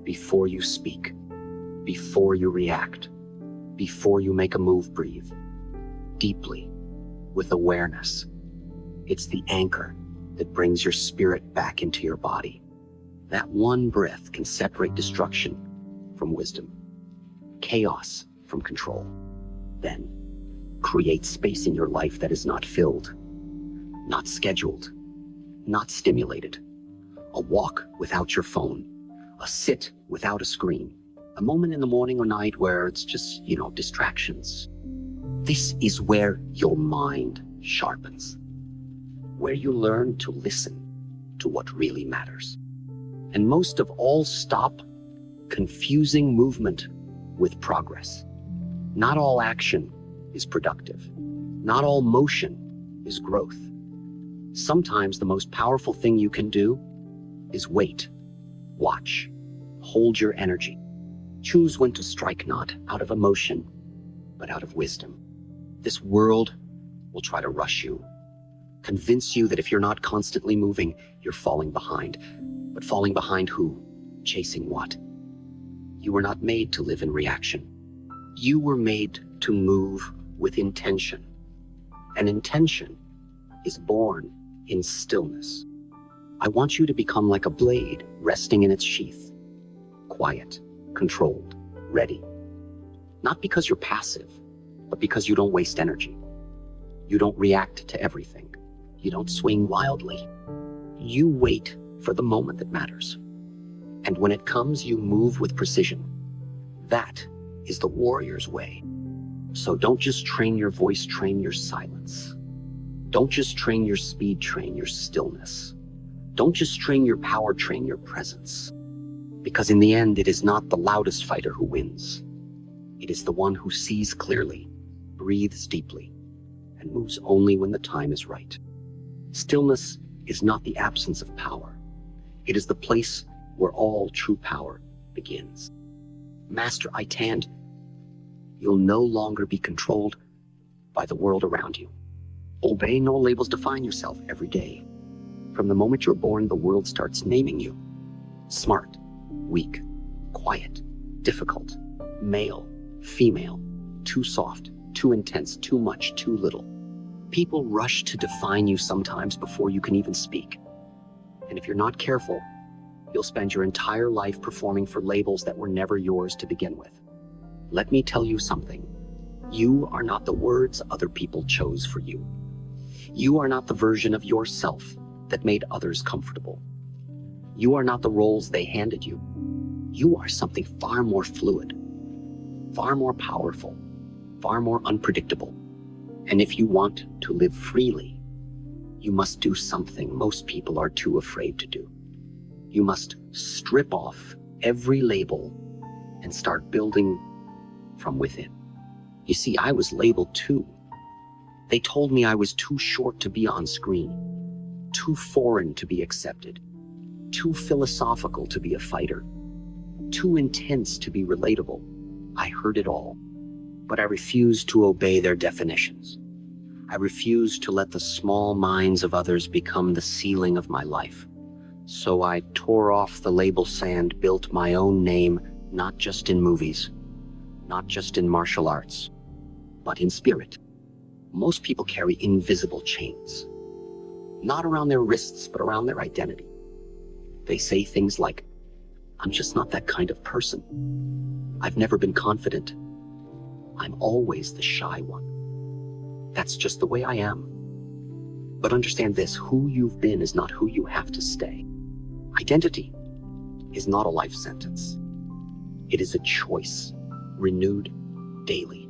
A: Before you speak, before you react, before you make a move, breathe deeply with awareness. It's the anchor that brings your spirit back into your body. That one breath can separate destruction from wisdom, chaos from control. Then create space in your life that is not filled, not scheduled, not stimulated. A walk without your phone, a sit without a screen, a moment in the morning or night where it's just, distractions. This is where your mind sharpens, where you learn to listen to what really matters. And most of all, stop confusing movement with progress. Not all action is productive. Not all motion is growth. Sometimes the most powerful thing you can do is wait, watch, hold your energy. Choose when to strike, not out of emotion, but out of wisdom. This world will try to rush you, convince you that if you're not constantly moving, you're falling behind. But falling behind who? Chasing what? You were not made to live in reaction. You were made to move with intention. And intention is born in stillness. I want you to become like a blade resting in its sheath, quiet, controlled, ready. Not because you're passive, but because you don't waste energy. You don't react to everything. You don't swing wildly. You wait for the moment that matters. And when it comes, you move with precision. That is the warrior's way. So don't just train your voice, train your silence. Don't just train your speed, train your stillness. Don't just train your power, train your presence. Because in the end, it is not the loudest fighter who wins. It is the one who sees clearly, breathes deeply, and moves only when the time is right. Stillness is not the absence of power. It is the place where all true power begins. Master Itand, you'll no longer be controlled by the world around you. Obey, no labels, define yourself every day. From the moment you're born, the world starts naming you. Smart, weak, quiet, difficult, male, female, too soft, too intense, too much, too little. People rush to define you sometimes before you can even speak. And if you're not careful, you'll spend your entire life performing for labels that were never yours to begin with. Let me tell you something. You are not the words other people chose for you. You are not the version of yourself that made others comfortable. You are not the roles they handed you. You are something far more fluid, far more powerful, far more unpredictable. And if you want to live freely, you must do something most people are too afraid to do. You must strip off every label and start building from within. You see, I was labeled too. They told me I was too short to be on screen, too foreign to be accepted, too philosophical to be a fighter, too intense to be relatable. I heard it all, but I refused to obey their definitions. I refused to let the small minds of others become the ceiling of my life. So I tore off the label sand, built my own name, not just in movies, not just in martial arts, but in spirit. Most people carry invisible chains, not around their wrists, but around their identity. They say things like, I'm just not that kind of person. I've never been confident. I'm always the shy one. That's just the way I am. But understand this, who you've been is not who you have to stay. Identity is not a life sentence. It is a choice, renewed daily.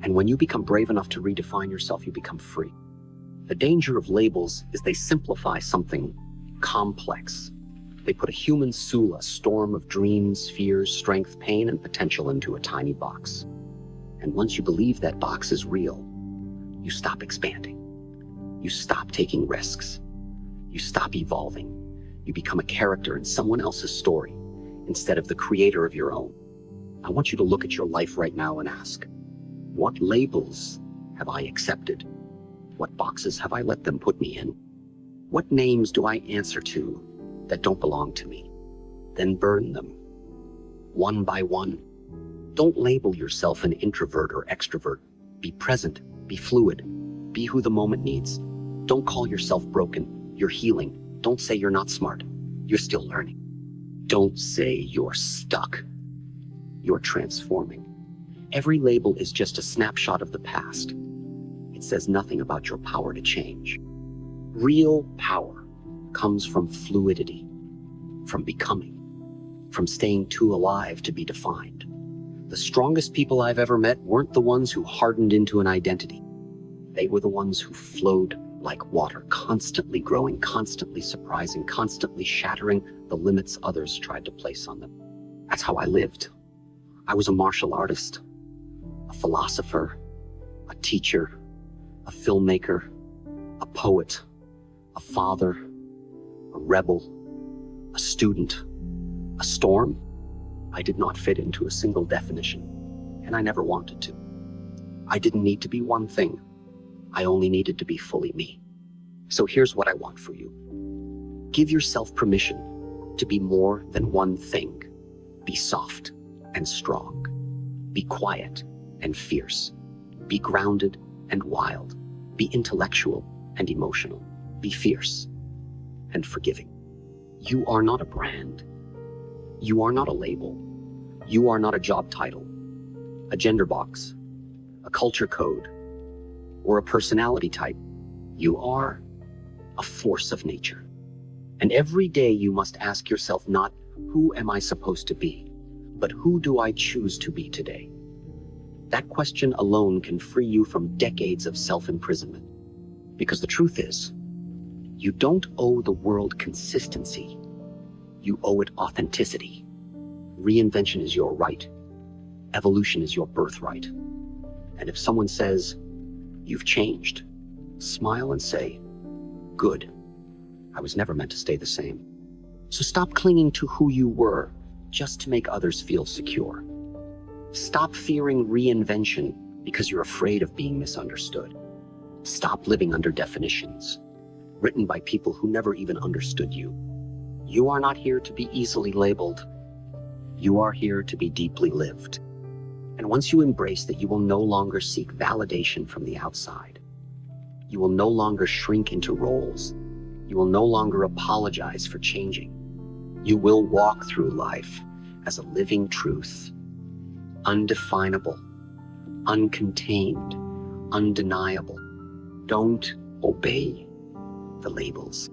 A: And when you become brave enough to redefine yourself, you become free. The danger of labels is they simplify something complex. They put a human soul, a storm of dreams, fears, strength, pain, and potential into a tiny box. And once you believe that box is real, you stop expanding. You stop taking risks. You stop evolving. You become a character in someone else's story instead of the creator of your own. I want you to look at your life right now and ask, what labels have I accepted? What boxes have I let them put me in? What names do I answer to that don't belong to me? Then burn them, one by one. Don't label yourself an introvert or extrovert. Be present, be fluid, be who the moment needs. Don't call yourself broken, you're healing. Don't say you're not smart, you're still learning. Don't say you're stuck, you're transforming. Every label is just a snapshot of the past. It says nothing about your power to change. Real power comes from fluidity, from becoming, from staying too alive to be defined. The strongest people I've ever met weren't the ones who hardened into an identity. They were the ones who flowed like water, constantly growing, constantly surprising, constantly shattering the limits others tried to place on them. That's how I lived. I was a martial artist, a philosopher, a teacher, a filmmaker, a poet, a father, a rebel, a student, a storm. I did not fit into a single definition, and I never wanted to. I didn't need to be one thing. I only needed to be fully me. So here's what I want for you. Give yourself permission to be more than one thing. Be soft and strong. Be quiet and fierce. Be grounded and wild. Be intellectual and emotional. Be fierce and forgiving. You are not a brand. You are not a label. You are not a job title, a gender box, a culture code, or a personality type. You are a force of nature. And every day you must ask yourself not, who am I supposed to be, but who do I choose to be today? That question alone can free you from decades of self-imprisonment. Because the truth is, you don't owe the world consistency. You owe it authenticity. Reinvention is your right. Evolution is your birthright. And if someone says, you've changed, smile and say, good. I was never meant to stay the same. So stop clinging to who you were just to make others feel secure. Stop fearing reinvention because you're afraid of being misunderstood. Stop living under definitions written by people who never even understood you. You are not here to be easily labeled. You are here to be deeply lived. And once you embrace that, you will no longer seek validation from the outside. You will no longer shrink into roles. You will no longer apologize for changing. You will walk through life as a living truth, undefinable, uncontained, undeniable. Don't obey the labels.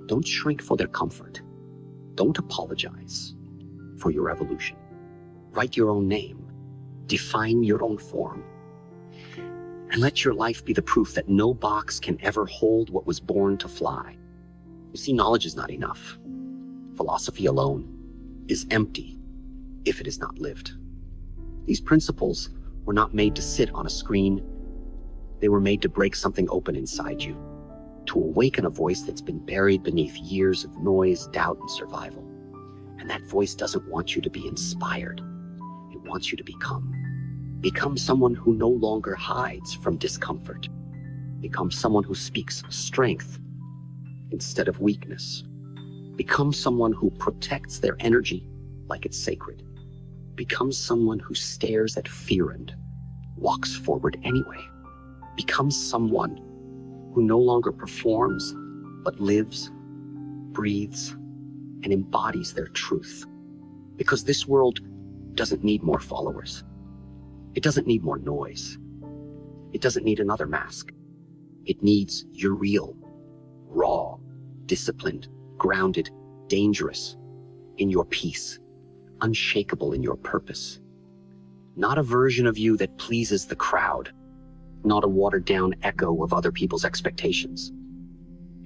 A: Don't shrink for their comfort. Don't apologize for your evolution. Write your own name. Define your own form. And let your life be the proof that no box can ever hold what was born to fly. You see, knowledge is not enough. Philosophy alone is empty if it is not lived. These principles were not made to sit on a screen. They were made to break something open inside you. to awaken a voice that's been buried beneath years of noise, doubt, and survival. And that voice doesn't want you to be inspired. It wants you to become someone who no longer hides from discomfort. Become someone who speaks strength instead of weakness. Become someone who protects their energy like it's sacred. Become someone who stares at fear and walks forward anyway. Become someone who no longer performs, but lives, breathes, and embodies their truth. Because this world doesn't need more followers. It doesn't need more noise. It doesn't need another mask. It needs your real, raw, disciplined, grounded, dangerous, in your peace, unshakable in your purpose. Not a version of you that pleases the crowd, not a watered-down echo of other people's expectations.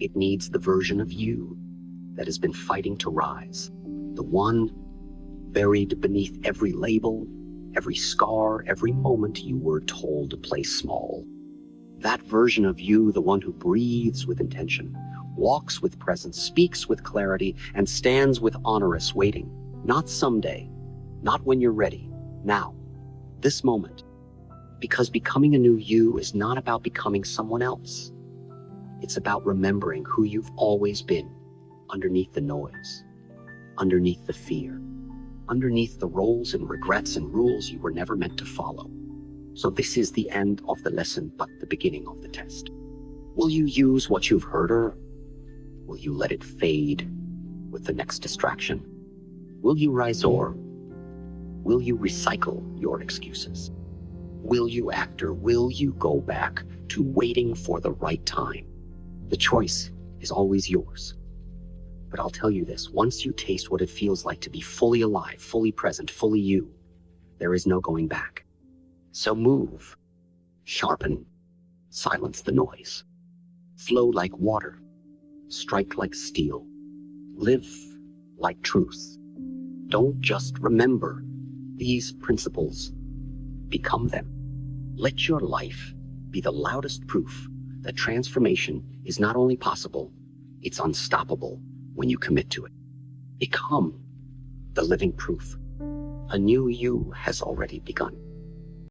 A: It needs the version of you that has been fighting to rise, the one buried beneath every label, every scar, every moment you were told to play small. That version of you, the one who breathes with intention, walks with presence, speaks with clarity, and stands with honorous waiting. Not someday, not when you're ready, now, this moment. Because becoming a new you is not about becoming someone else. It's about remembering who you've always been, underneath the noise, underneath the fear, underneath the roles and regrets and rules you were never meant to follow. So this is the end of the lesson, but the beginning of the test. Will you use what you've heard, or will you let it fade with the next distraction? Will you rise, or will you recycle your excuses? Will you act, or will you go back to waiting for the right time? The choice is always yours. But I'll tell you this, once you taste what it feels like to be fully alive, fully present, fully you, there is no going back. So move, sharpen, silence the noise. Flow like water, strike like steel, live like truth. Don't just remember these principles, become them. Let your life be the loudest proof that transformation is not only possible, it's unstoppable when you commit to it. Become the living proof. A new you has already begun.